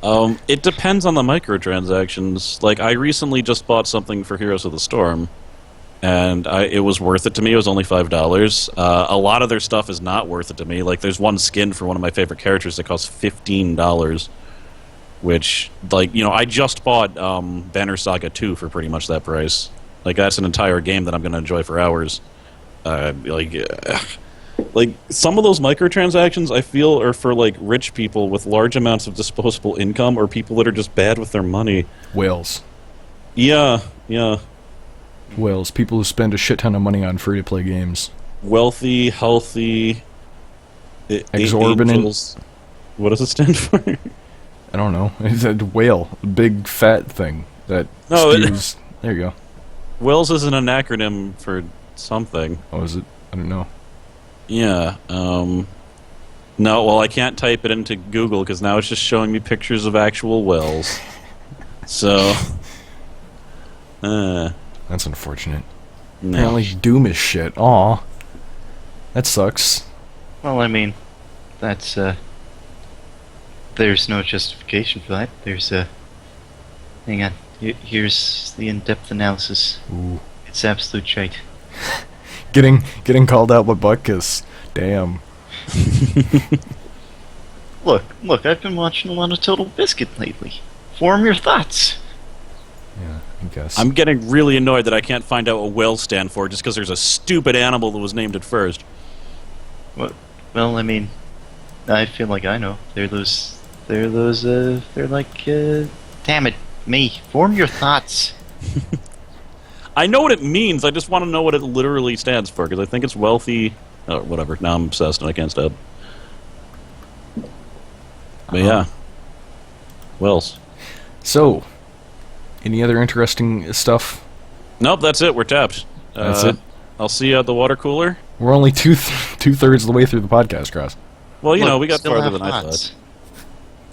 S3: It depends on the microtransactions. Like, I recently just bought something for Heroes of the Storm, and it was worth it to me. It was only $5. A lot of their stuff is not worth it to me. Like, there's one skin for one of my favorite characters that costs $15, which, like, you know, I just bought Banner Saga 2 for pretty much that price. Like, that's an entire game that I'm going to enjoy for hours. Like, some of those microtransactions, I feel, are for, like, rich people with large amounts of disposable income or people that are just bad with their money.
S1: Whales.
S3: Yeah, yeah.
S1: Whales. People who spend a shit ton of money on free-to-play games.
S3: Wealthy, healthy...
S1: Exorbitant.
S3: Angels. What does it stand for?
S1: I don't know. It's a whale. A big, fat thing that spews... There you go.
S3: Whales is an acronym for something.
S1: Oh, is it? I don't know.
S3: Yeah, no, well, I can't type it into Google because now it's just showing me pictures of actual whales. So,
S1: that's unfortunate.
S3: No.
S1: Apparently Doom is shit. Aw. That sucks.
S2: Well, I mean, that's, there's no justification for that. There's, hang on. Here's the in-depth analysis.
S1: Ooh.
S2: It's absolute shite.
S1: Getting called out by Buttkiss. Damn.
S2: Look, I've been watching a lot of Total Biscuit lately. Form your thoughts.
S1: Yeah, I guess.
S3: I'm getting really annoyed that I can't find out what whales stand for just because there's a stupid animal that was named at first.
S2: What? Well, I mean, I feel like I know. They're like, damn it, me. Form your thoughts.
S3: I know what it means, I just want to know what it literally stands for, because I think it's wealthy... Oh, whatever, now I'm obsessed and I can't stop. But yeah. Whales.
S1: So, any other interesting stuff?
S3: Nope, that's it, we're tapped.
S1: That's it?
S3: I'll see you at the water cooler.
S1: We're only two-thirds of the way through the podcast, Cross.
S3: Well, you
S2: Look,
S3: know, we got
S2: still
S3: farther
S2: have
S3: than I
S2: thoughts.
S3: thought.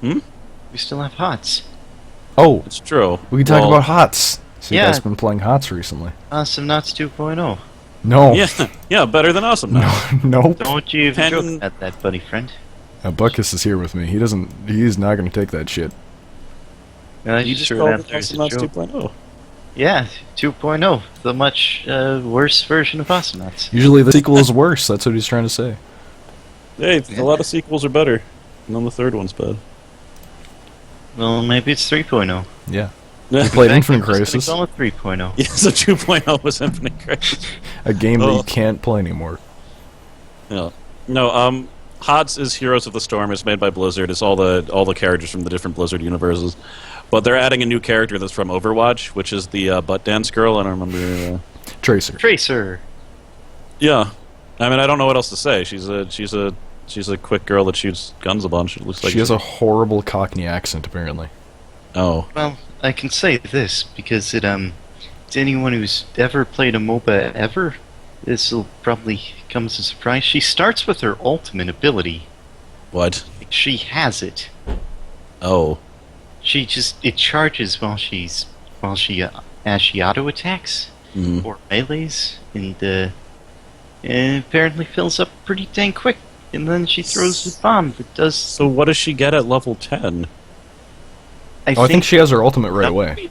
S3: Hmm?
S2: We still have HOTS.
S1: Oh,
S3: It's true.
S1: we can talk about HOTS. So you guys been playing HOTS recently?
S2: Awesome Nuts 2.0.
S1: No.
S3: Yeah, better than awesome. Now.
S1: Nope.
S2: Don't you even joke at that, buddy friend.
S1: Buttkiss is here with me. He's not going to take that shit.
S3: You just called it Awesome Nuts 2.0.
S2: Yeah, 2.0. The much worse version of Awesome Nuts.
S1: Usually the sequel is worse. That's what he's trying to say.
S3: Hey, a lot of sequels are better. And then the third one's bad.
S2: Well, maybe it's 3.0.
S1: Yeah. You played Infinite Crisis.
S2: Call it 3.0.
S3: Yeah, so 2.0 was Infinite Crisis.
S1: A game that you can't play anymore.
S3: Yeah. No, HOTS is Heroes of the Storm. It's made by Blizzard. It's all the characters from the different Blizzard universes. But they're adding a new character that's from Overwatch, which is the butt dance girl. I don't remember.
S2: Tracer.
S3: Yeah. I mean, I don't know what else to say. She's a quick girl that shoots guns a bunch. It looks like
S1: she has a horrible Cockney accent, apparently.
S3: Oh.
S2: Well, I can say this because to anyone who's ever played a MOBA ever, this will probably come as a surprise. She starts with her ultimate ability.
S3: What?
S2: She has it.
S3: Oh.
S2: It charges while she as she auto attacks or melees, and apparently fills up pretty dang quick. And then she throws the bomb that does.
S3: So what does she get at level 10?
S1: I think she has her ultimate right away.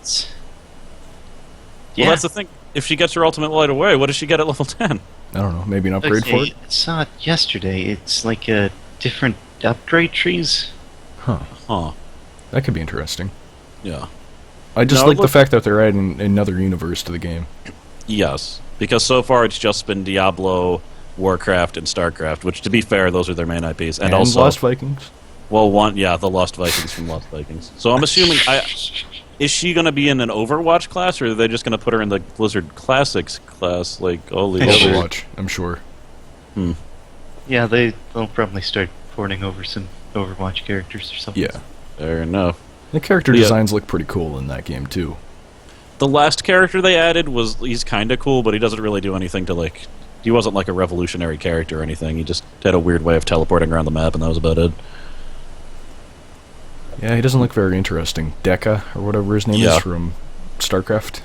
S2: Yeah.
S3: Well, that's the thing. If she gets her ultimate right away, what does she get at level 10?
S1: I don't know. Maybe an upgrade for it?
S2: I saw it yesterday. It's like different upgrade trees.
S3: Huh.
S1: That could be interesting.
S3: Yeah.
S1: I just like the fact that they're adding another universe to the game.
S3: Yes. Because so far it's just been Diablo, Warcraft, and StarCraft, which, to be fair, those are their main IPs. And also
S1: Lost Vikings?
S3: Well, the Lost Vikings from Lost Vikings. So I'm assuming... Is she going to be in an Overwatch class, or are they just going to put her in the Blizzard Classics class, like all the other...
S1: Overwatch, I'm sure.
S2: Yeah, they'll probably start porting over some Overwatch characters or something.
S1: Yeah.
S3: Fair enough.
S1: The character designs look pretty cool in that game, too.
S3: The last character they added he's kind of cool, but he doesn't really do anything to, like... He wasn't like a revolutionary character or anything. He just had a weird way of teleporting around the map, and that was about it.
S1: Yeah, he doesn't look very interesting. Deca, or whatever his name is from StarCraft.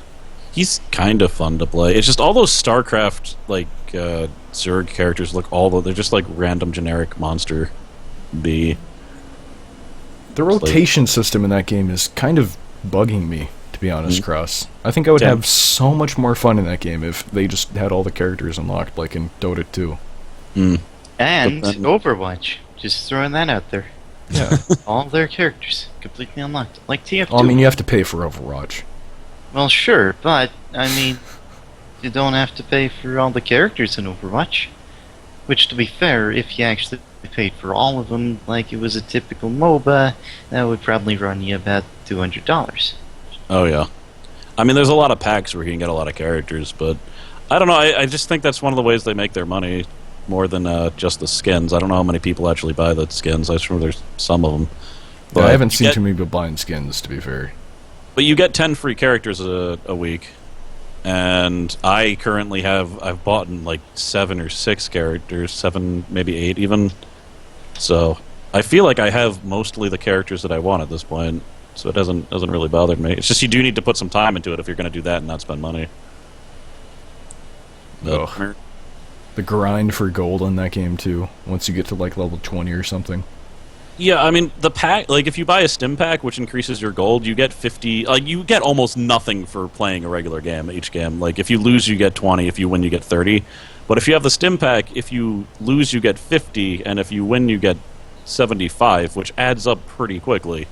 S3: He's kind of fun to play. It's just all those StarCraft, like, Zerg characters they're just like random generic monster B.
S1: The rotation system in that game is kind of bugging me, to be honest, Cross. I think I would have so much more fun in that game if they just had all the characters unlocked, like in Dota 2.
S2: And Overwatch. Just throwing that out there.
S1: Yeah.
S2: All their characters completely unlocked. Like TF2.
S1: Well, I mean, you have to pay for Overwatch.
S2: Well, sure, but, I mean, you don't have to pay for all the characters in Overwatch. Which, to be fair, if you actually paid for all of them like it was a typical MOBA, that would probably run you about $200.
S3: Oh, yeah. I mean, there's a lot of packs where you can get a lot of characters, but I don't know. I just think that's one of the ways they make their money more than just the skins. I don't know how many people actually buy the skins. I'm sure there's some of them. But
S1: I haven't seen too many people buying skins, to be fair.
S3: But you get 10 free characters a week. And I've bought like 7 or 6 characters, 7, maybe 8 even. So I feel like I have mostly the characters that I want at this point. So it doesn't really bother me. It's just you do need to put some time into it if you're going to do that and not spend money.
S1: Ugh. The grind for gold in that game too. Once you get to like level 20 or something.
S3: Yeah, I mean the pack. Like if you buy a stim pack, which increases your gold, you get 50. Like you get almost nothing for playing a regular game. Each game. Like if you lose, you get 20. If you win, you get 30. But if you have the stim pack, if you lose, you get 50, and if you win, you get 75, which adds up pretty quickly.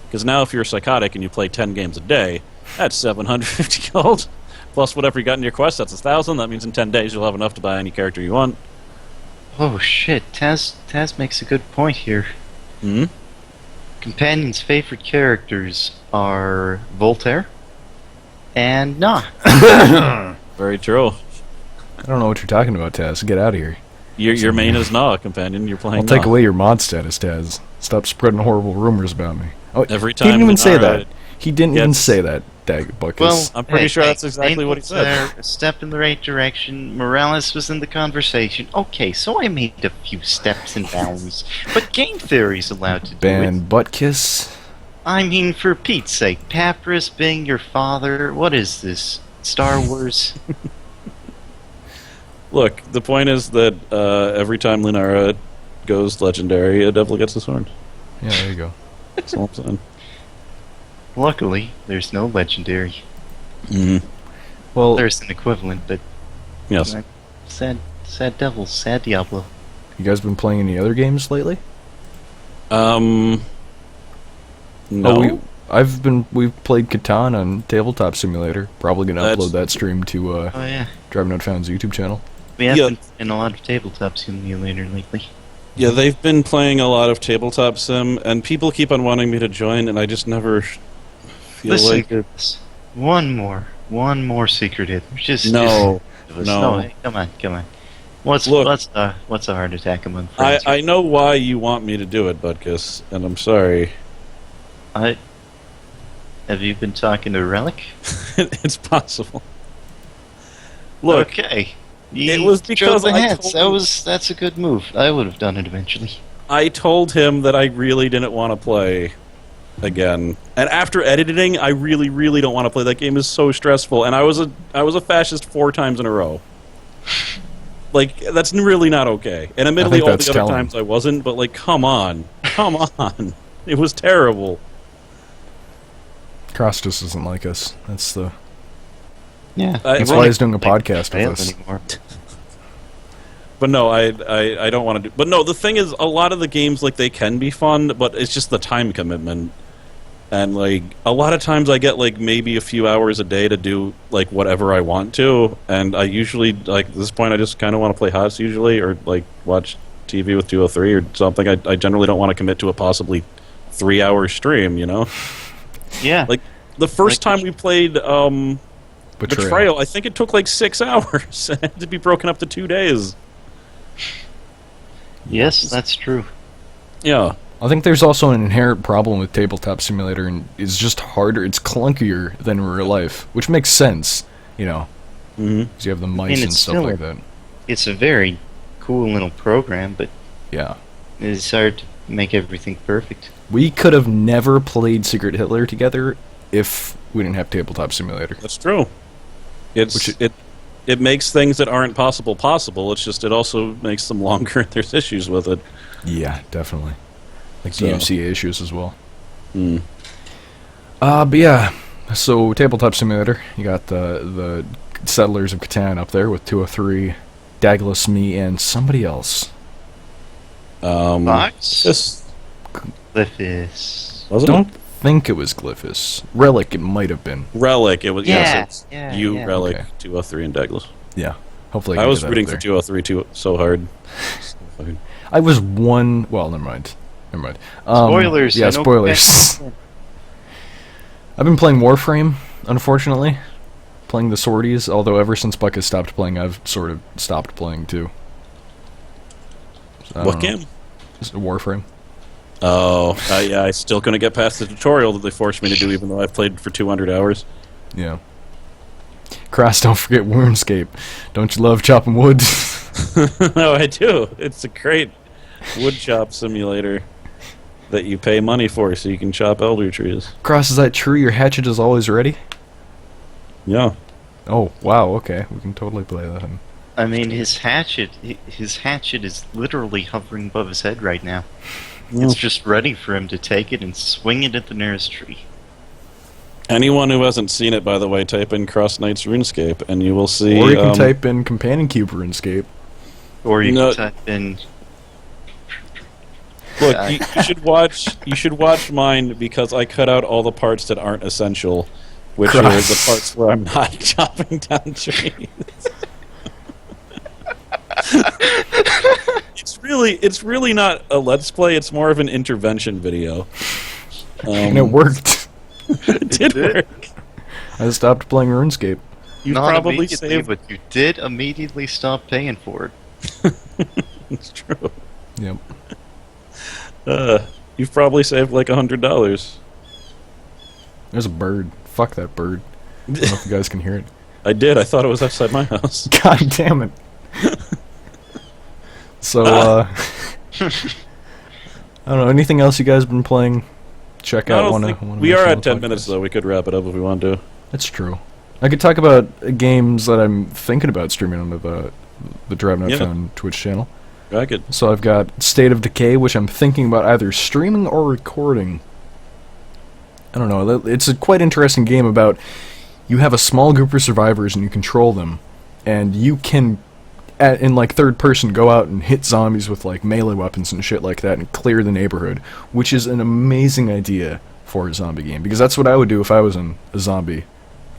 S3: Because now, if you're psychotic and you play 10 games a day, that's 750 gold. Plus whatever you got in your quest, that's 1,000. That means in 10 days you'll have enough to buy any character you want.
S2: Oh shit, Taz makes a good point here. Companion's favorite characters are Voltaire and Nah.
S3: Very true.
S1: I don't know what you're talking about, Taz. Get out of here.
S3: Your main is Nah, companion. You're playing
S1: I'll take away your mod status, Taz. Stop spreading horrible rumors about me. Oh,
S3: every time
S1: he didn't even say that. He didn't even say that, Buttkiss.
S2: Well,
S3: I'm pretty sure that's exactly what he said.
S2: A step in the right direction. Morales was in the conversation. Okay, so I made a few steps and bounds, but game theory's allowed to do
S1: Ban
S2: it.
S1: Buttkiss.
S2: I mean, for Pete's sake, Papyrus being your father. What is this? Star Wars?
S3: Look, the point is that every time Lunara goes legendary, a devil gets his horn.
S1: Yeah, there you go.
S3: That's all I'm saying.
S2: Luckily, there's no legendary.
S3: Mm-hmm.
S1: Well,
S2: There's an equivalent, but
S3: Yes.
S2: sad devils, sad Diablo.
S1: you guys been playing any other games lately?
S3: No.
S1: We've played Catan on Tabletop Simulator. Probably gonna
S3: That's-
S1: upload that stream to
S2: Oh yeah,
S1: Drive Not Found's YouTube channel.
S2: we have
S3: Yeah.
S2: been in a lot of tabletop simulator lately.
S3: Yeah, they've been playing a lot of tabletop sim, and people keep on wanting me to join, and I just never feel
S2: Listen,
S3: like it.
S2: one more secret hit.
S3: No.
S2: Hey, come on. What's a heart attack among friends?
S3: I know why you want me to do it, Buttkiss, and I'm sorry.
S2: Have you been talking to Relic?
S3: It's possible. Look,
S2: Okay.
S3: it was because I told him-
S2: That's a good move. I would have done it eventually.
S3: I told him that I really didn't want to play again. And after editing, I really, really don't want to play. That game is so stressful, and I was a fascist 4 times in a row. Like, that's really not okay. And admittedly,
S1: think
S3: all
S1: that's
S3: the other
S1: telling.
S3: times I wasn't, but like, come on. It was terrible.
S1: Cross just isn't like us. That's the.
S2: Yeah.
S1: That's why he's doing a podcast with us.
S2: Anymore.
S3: But no, I don't want to do. But no, the thing is, a lot of the games like they can be fun, but it's just the time commitment. And like a lot of times, I get like maybe a few hours a day to do like whatever I want to, and I usually like at this point I just kind of want to play HOTS usually, or like watch TV with 203 or something. I generally don't want to commit to a possibly 3-hour stream, you know.
S2: Yeah.
S3: Like the first time we played Betrayal, I think it took like 6 hours. It had to be broken up to 2 days.
S2: Yes, that's true.
S3: Yeah.
S1: I think there's also an inherent problem with Tabletop Simulator, and it's just harder. It's clunkier than real life, which makes sense, you know, because you have the mice and
S2: it's
S1: stuff
S2: still
S1: like that.
S2: It's a very cool little program, but
S1: Yeah.
S2: it's hard to make everything perfect.
S1: We could have never played Secret Hitler together if we didn't have Tabletop Simulator.
S3: That's true. It makes things that aren't possible. It's just it also makes them longer. There's issues with it.
S1: Yeah, definitely. Like
S3: So-
S1: DMCA issues as well.
S3: Mm.
S1: But yeah, so Tabletop Simulator, you got the Settlers of Catan up there with 203, Douglas, me, and somebody else.
S2: Fox?
S3: Just
S2: Glyphis.
S3: wasn't
S1: Don't think it was Glyphis. Relic, it might have been.
S3: Relic. It was yes.
S2: Yeah,
S3: It's you,
S2: yeah.
S3: Relic,
S1: Okay.
S3: 203, and Douglas.
S1: Yeah, hopefully
S3: I
S1: can
S3: was
S1: get that
S3: rooting
S1: up
S3: for
S1: there.
S3: 203 too so hard.
S1: I was one. Well, never mind.
S2: Spoilers.
S1: Yeah,
S2: I know
S1: spoilers. I've been playing Warframe, unfortunately. Playing the sorties, although ever since Buck has stopped playing, I've sort of stopped playing too. So, I
S3: What
S1: don't know.
S3: game?
S1: Just Warframe.
S3: Oh, yeah. I still couldn't get past the tutorial that they forced me to do, even though I've played for 200 hours.
S1: Yeah. Cross, don't forget RuneScape. Don't you love chopping wood?
S3: No, I do. It's a great wood chop simulator that you pay money for, so you can chop elder trees.
S1: Cross, is that true? Your hatchet is always ready?
S3: Yeah.
S1: Oh, wow, okay. We can totally play that.
S2: I mean, his hatchet is literally hovering above his head right now. It's just ready for him to take it and swing it at the nearest tree.
S3: Anyone who hasn't seen it, by the way, type in Cross Knight's RuneScape, and you will see.
S1: Or you can type in Companion Cube RuneScape.
S2: Or you
S3: No.
S2: can type in...
S3: Look, you should watch. You should watch mine because I cut out all the parts that aren't essential, which are the parts where I'm not chopping down trees. It's really not a let's play. It's more of an intervention video.
S1: And it worked.
S3: It did work.
S1: I stopped playing RuneScape.
S3: You
S2: Not
S3: probably
S2: immediately,
S3: saved.
S2: but you did immediately stop paying for it.
S3: It's true.
S1: Yep.
S3: You've probably saved like $100.
S1: There's a bird. Fuck that bird. I don't know if you guys can hear it.
S3: I did. I thought it was outside my house.
S1: God damn it. So, I don't know. Anything else you guys been playing? Check out one of
S3: we are at 10 minutes, though. We could wrap it up if we want to.
S1: That's true. I could talk about games that I'm thinking about streaming on the Drive Not Found Twitch channel.
S3: I could.
S1: So I've got State of Decay, which I'm thinking about either streaming or recording. I don't know. It's a quite interesting game about you have a small group of survivors and you control them, and you can, in like third person, go out and hit zombies with like melee weapons and shit like that and clear the neighborhood, which is an amazing idea for a zombie game, because that's what I would do if I was in a zombie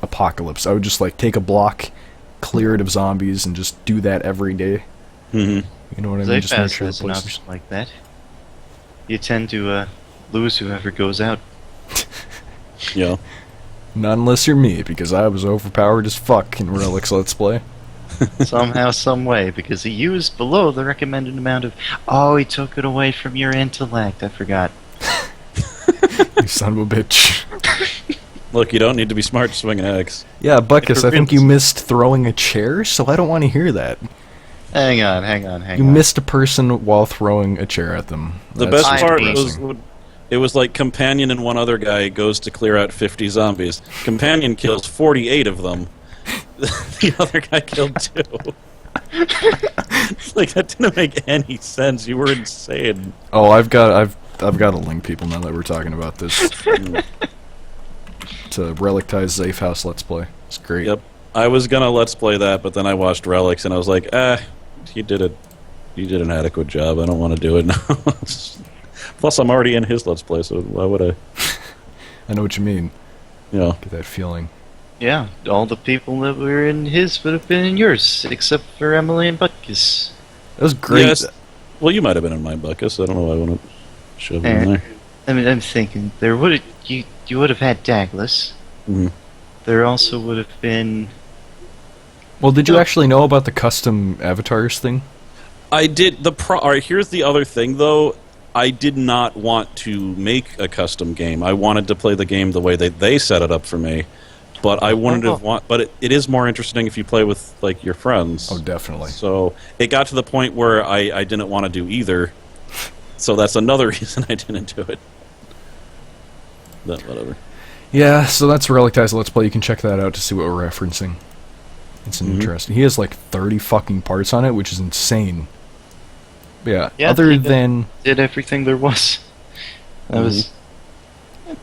S1: apocalypse. I would just like take a block, clear it of zombies, and just do that every day.
S3: Mm-hmm.
S1: You know what I mean? Just make
S2: sure
S1: the
S2: an
S1: places.
S2: option like that. You tend to lose whoever goes out.
S3: Yeah.
S1: Not unless you're me, because I was overpowered as fuck in Relic's Let's Play.
S2: Somehow, some way, because he used below the recommended amount of... Oh, he took it away from your intellect. I forgot.
S1: You son of a bitch.
S3: Look, you don't need to be smart to swing an axe.
S1: Yeah, Buttkiss, I think you missed throwing a chair, so I don't want to hear that.
S2: Hang on.
S1: You missed a person while throwing a chair at them.
S3: The
S1: That's
S3: best part
S1: embarrassing.
S3: was... It was like Companion and one other guy goes to clear out 50 zombies. Companion kills 48 of them. The other guy killed 2. It's like, that didn't make any sense. You were insane.
S1: Oh, I've got to link people now that we're talking about this. To Relictize Zafe House Let's Play. It's great.
S3: Yep. I was gonna Let's Play that, but then I watched Relics and I was like, he did an adequate job. I don't want to do it now. Plus, I'm already in his Let's Play, so why would I?
S1: I know what you mean.
S3: Yeah.
S1: Get that feeling.
S2: Yeah, all the people that were in his would have been in yours, except for Emily and Buttkiss.
S1: That was great.
S3: Yes. Well, you might have been in my Buttkiss. I don't know why I wouldn't shove it in there.
S2: I mean, I'm thinking there would you would have had Douglas.
S3: Mm-hmm.
S2: There also would have been.
S1: Well, did you actually know about the custom avatars thing?
S3: I did. Alright, here's the other thing, though. I did not want to make a custom game. I wanted to play the game the way they set it up for me. But I wouldn't have But it is more interesting if you play with like your friends.
S1: Oh, definitely.
S3: So it got to the point where I didn't want to do either. So that's another reason I didn't do it. But whatever.
S1: Yeah, so that's Relictize Let's Play. You can check that out to see what we're referencing. It's interesting. He has like 30 fucking parts on it, which is insane. But yeah, other than...
S2: Did everything there was. That was...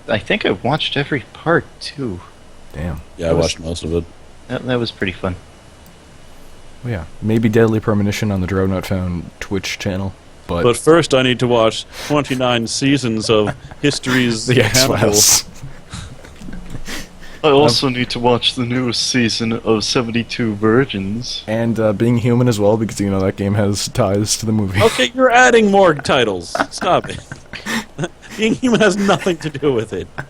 S2: I think I watched every part, too.
S1: Damn.
S3: Yeah, I watched most of it.
S2: That was pretty fun.
S1: Well, yeah, maybe Deadly Premonition on the Drive Not Found Twitch channel. But
S3: first I need to watch 29 seasons of History's
S1: the
S3: Hannibal.
S1: X-Files.
S2: I also need to watch the newest season of 72 Virgins.
S1: And Being Human as well, because, you know, that game has ties to the movie.
S3: Okay, you're adding more titles. Stop it. Being Human has nothing to do with it.
S1: I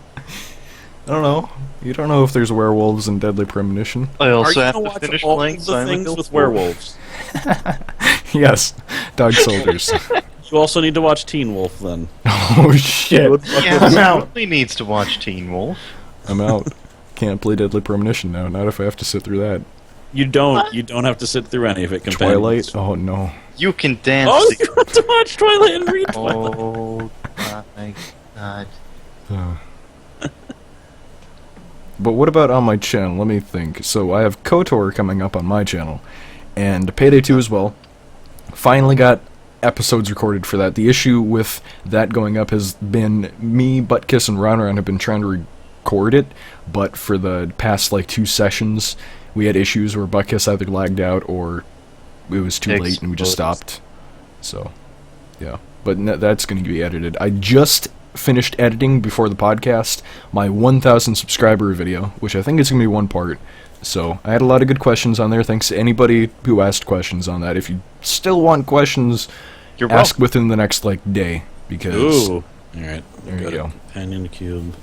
S1: don't know. You don't know if there's werewolves in Deadly Premonition.
S2: I also have
S3: to
S2: to
S3: watch
S2: finish
S3: all
S2: playing
S3: the
S2: Silent
S3: things
S2: Hill
S3: with
S2: 4.
S3: werewolves?
S1: Yes, Dog Soldiers.
S3: You also need to watch Teen Wolf, then.
S1: Oh, shit.
S2: Yeah,
S1: I'm out.
S2: Somebody needs to watch Teen Wolf.
S1: I'm out. Can't play Deadly Premonition now, not if I have to sit through that.
S3: You don't have to sit through any of it.
S1: Twilight? Oh, no.
S2: You can dance.
S3: Oh, you have to watch Twilight and read Twilight.
S2: Oh, my God.
S1: But what about on my channel? Let me think. So I have KOTOR coming up on my channel, and Payday 2 as well. Finally got episodes recorded for that. The issue with that going up has been me, Buttkiss, and Ronron have been trying to record it, but for the past like 2 sessions, we had issues where Buttkiss either lagged out or it was too late and we just stopped. So, yeah. But that's going to be edited. I just finished editing before the podcast my 1,000 subscriber video, which I think is going to be 1 part. So, I had a lot of good questions on there. Thanks to anybody who asked questions on that. If you still want questions, ask within the next, like, day. Because...
S3: Ooh. Alright.
S1: There you go.
S3: Companion Cube.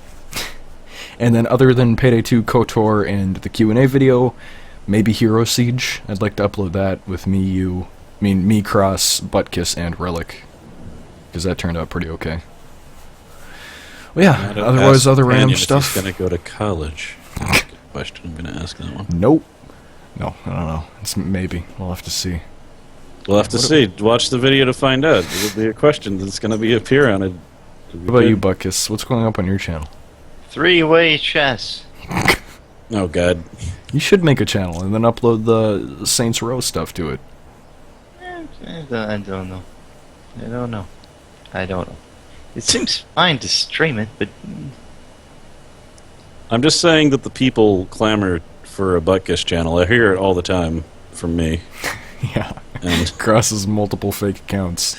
S1: And then other than Payday 2, KOTOR, and the Q&A video, maybe Hero Siege. I'd like to upload that with me, Cross, Buttkiss, and Relic. Because that turned out pretty okay. Well, yeah, otherwise other random stuff.
S3: He's going to go to college. Good question. I'm going to ask that one.
S1: Nope. No, I don't know. It's maybe. We'll have to see.
S3: We'll have to see. Watch the video to find out. It'll be a question that's going to appear on it.
S1: What about you, Buttkiss? What's going up on your channel?
S2: Three-way chess.
S3: Oh, God.
S1: You should make a channel and then upload the Saints Row stuff to it.
S2: I don't know. I don't know. It seems fine to stream it, but...
S3: I'm just saying that the people clamor for a Buttkiss channel. I hear it all the time from me.
S1: Yeah.
S3: And
S1: crosses multiple fake accounts.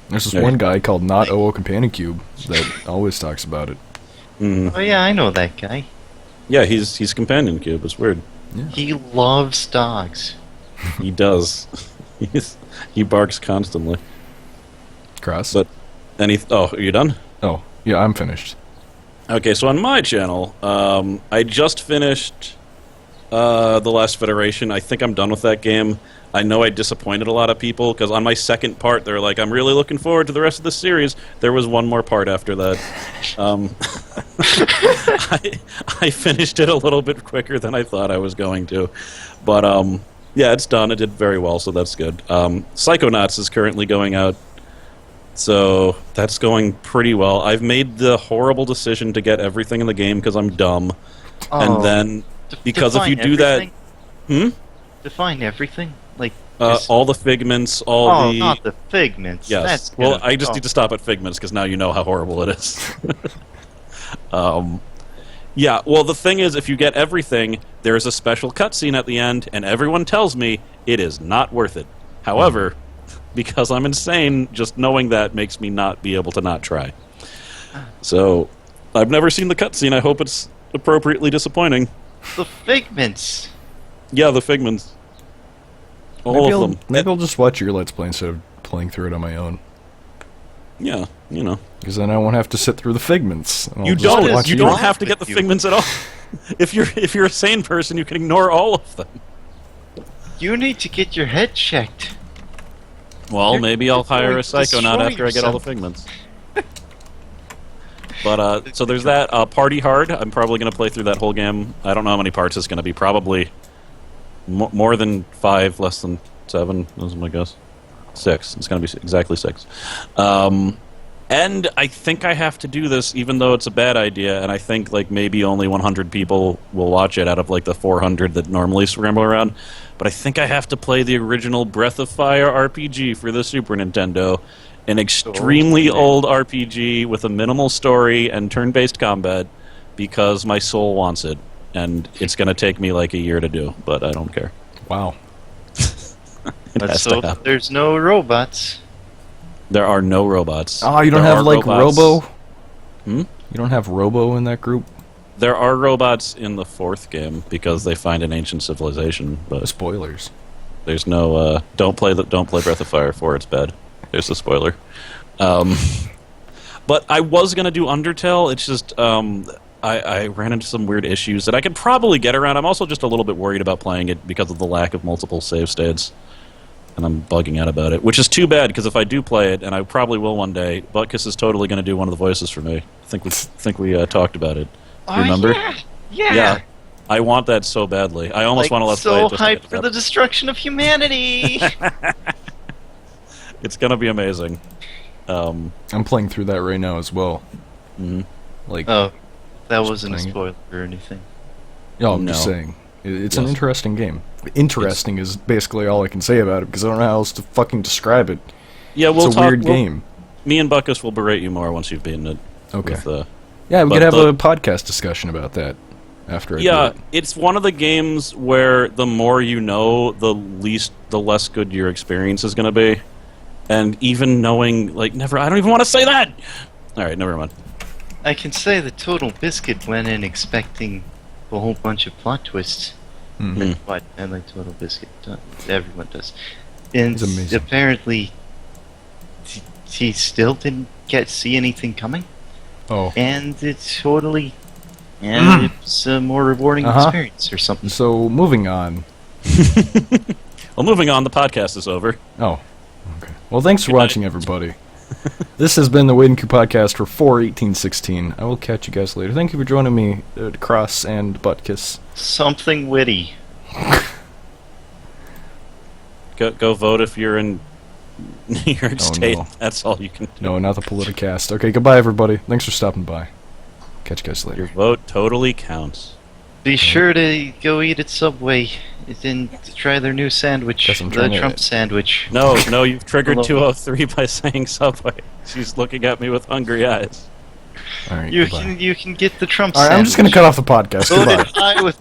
S1: There's this one guy called Not OO Companion Cube that always talks about it.
S3: Mm.
S2: Oh yeah, I know that guy.
S3: Yeah, he's Companion Cube. It's weird.
S1: Yeah.
S2: He loves dogs.
S3: He does. He barks constantly.
S1: Cross.
S3: But are you done?
S1: Oh, yeah, I'm finished.
S3: Okay, so on my channel, I just finished The Last Federation. I think I'm done with that game. I know I disappointed a lot of people, because on my second part, they're like, I'm really looking forward to the rest of the series. There was one more part after that. I finished it a little bit quicker than I thought I was going to. But, yeah, it's done. It did very well, so that's good. Psychonauts is currently going out, so that's going pretty well. I've made the horrible decision to get everything in the game because I'm dumb.
S2: Oh,
S3: and then, because if you do
S2: everything?
S3: that...
S2: Define everything? Like...
S3: all the figments,
S2: Oh, not the figments.
S3: Yes.
S2: That's
S3: Well,
S2: gonna...
S3: I just need to stop at figments because now you know how horrible it is. Yeah, well, the thing is, if you get everything, there is a special cutscene at the end, and everyone tells me it is not worth it. However, because I'm insane, just knowing that makes me not be able to not try. So, I've never seen the cutscene. I hope it's appropriately disappointing.
S2: The figments.
S3: Yeah, the figments. All of them.
S1: Maybe I'll just watch your Let's Play instead of playing through it on my own.
S3: Yeah, you know.
S1: Because then I won't have to sit through the figments.
S3: You don't have to get the figments at all. If you're a sane person, you can ignore all of them.
S2: You need to get your head checked.
S3: Well, maybe I'll hire a
S2: destroy
S3: psychonaut after I get all the figments. But, so there's that. Party Hard. I'm probably going to play through that whole game. I don't know how many parts it's going to be. Probably more than 5, less than 7, is my guess. 6. It's going to be exactly 6. And I think I have to do this, even though it's a bad idea, and I think like maybe only 100 people will watch it out of like the 400 that normally scramble around. But I think I have to play the original Breath of Fire RPG for the Super Nintendo, an extremely old RPG with a minimal story and turn-based combat, because my soul wants it, and it's going to take me like a year to do, but I don't care.
S1: Wow.
S2: So there's no robots.
S3: There are no robots.
S1: Oh, you don't have like
S3: robots.
S1: Robo?
S3: Hmm?
S1: You don't have Robo in that group?
S3: There are robots in the 4th game because they find an ancient civilization, but
S1: Spoilers.
S3: there's no don't play Breath of Fire 4, it's bad. There's a spoiler. But I was gonna do Undertale, it's just I ran into some weird issues that I could probably get around. I'm also just a little bit worried about playing it because of the lack of multiple save states. And I'm bugging out about it, which is too bad, because if I do play it, and I probably will one day, Buttkiss is totally going to do one of the voices for me. I think we talked about it. Remember?
S2: Yeah.
S3: I want that so badly. I almost want to let's play it.
S2: So hyped for the destruction of humanity.
S3: It's going to be amazing.
S1: I'm playing through that right now as well.
S3: Mm-hmm.
S1: Like,
S2: oh, that wasn't a spoiler or anything.
S1: No, I'm just saying. It's an
S3: Yes.
S1: interesting game. Interesting is basically all I can say about it, because I don't know how else to fucking describe it.
S3: Yeah,
S1: It's a weird game.
S3: Me and Buttkiss will berate you more once you've beaten it.
S1: Okay.
S3: With,
S1: Yeah, we
S3: but
S1: could have a podcast discussion about that after I do it.
S3: It's one of the games where the more you know, the less good your experience is going to be. And even knowing, like, I don't even want to say that! Alright, never mind.
S2: I can say the Total Biscuit went in expecting a whole bunch of plot twists.
S1: Mhm.
S2: What? And like Total Biscuit. Everyone does. And
S1: It's amazing.
S2: apparently, he still didn't see anything coming.
S1: Oh.
S2: And it's totally... And it's a more rewarding experience or something.
S1: So, moving on.
S3: Well, moving on, the podcast is over.
S1: Oh. Okay. Well, thanks for watching, everybody. This has been the Wade and Q podcast for 4/18/16. I will catch you guys later. Thank you for joining me, Cross and Buttkiss.
S2: Something witty.
S3: Go vote if you're in New York State.
S1: No.
S3: That's all you can do.
S1: No, not the Politicast. Okay, goodbye, everybody. Thanks for stopping by. Catch you guys later.
S3: Your vote totally counts.
S2: Be sure to go eat at Subway and try their new sandwich, the Trump sandwich.
S3: No, you've triggered 203 by saying Subway. She's looking at me with hungry eyes.
S1: All right,
S2: you can get the Trump
S1: All right,
S2: sandwich.
S1: I'm just going to cut off the podcast. Goodbye.
S2: Voted high with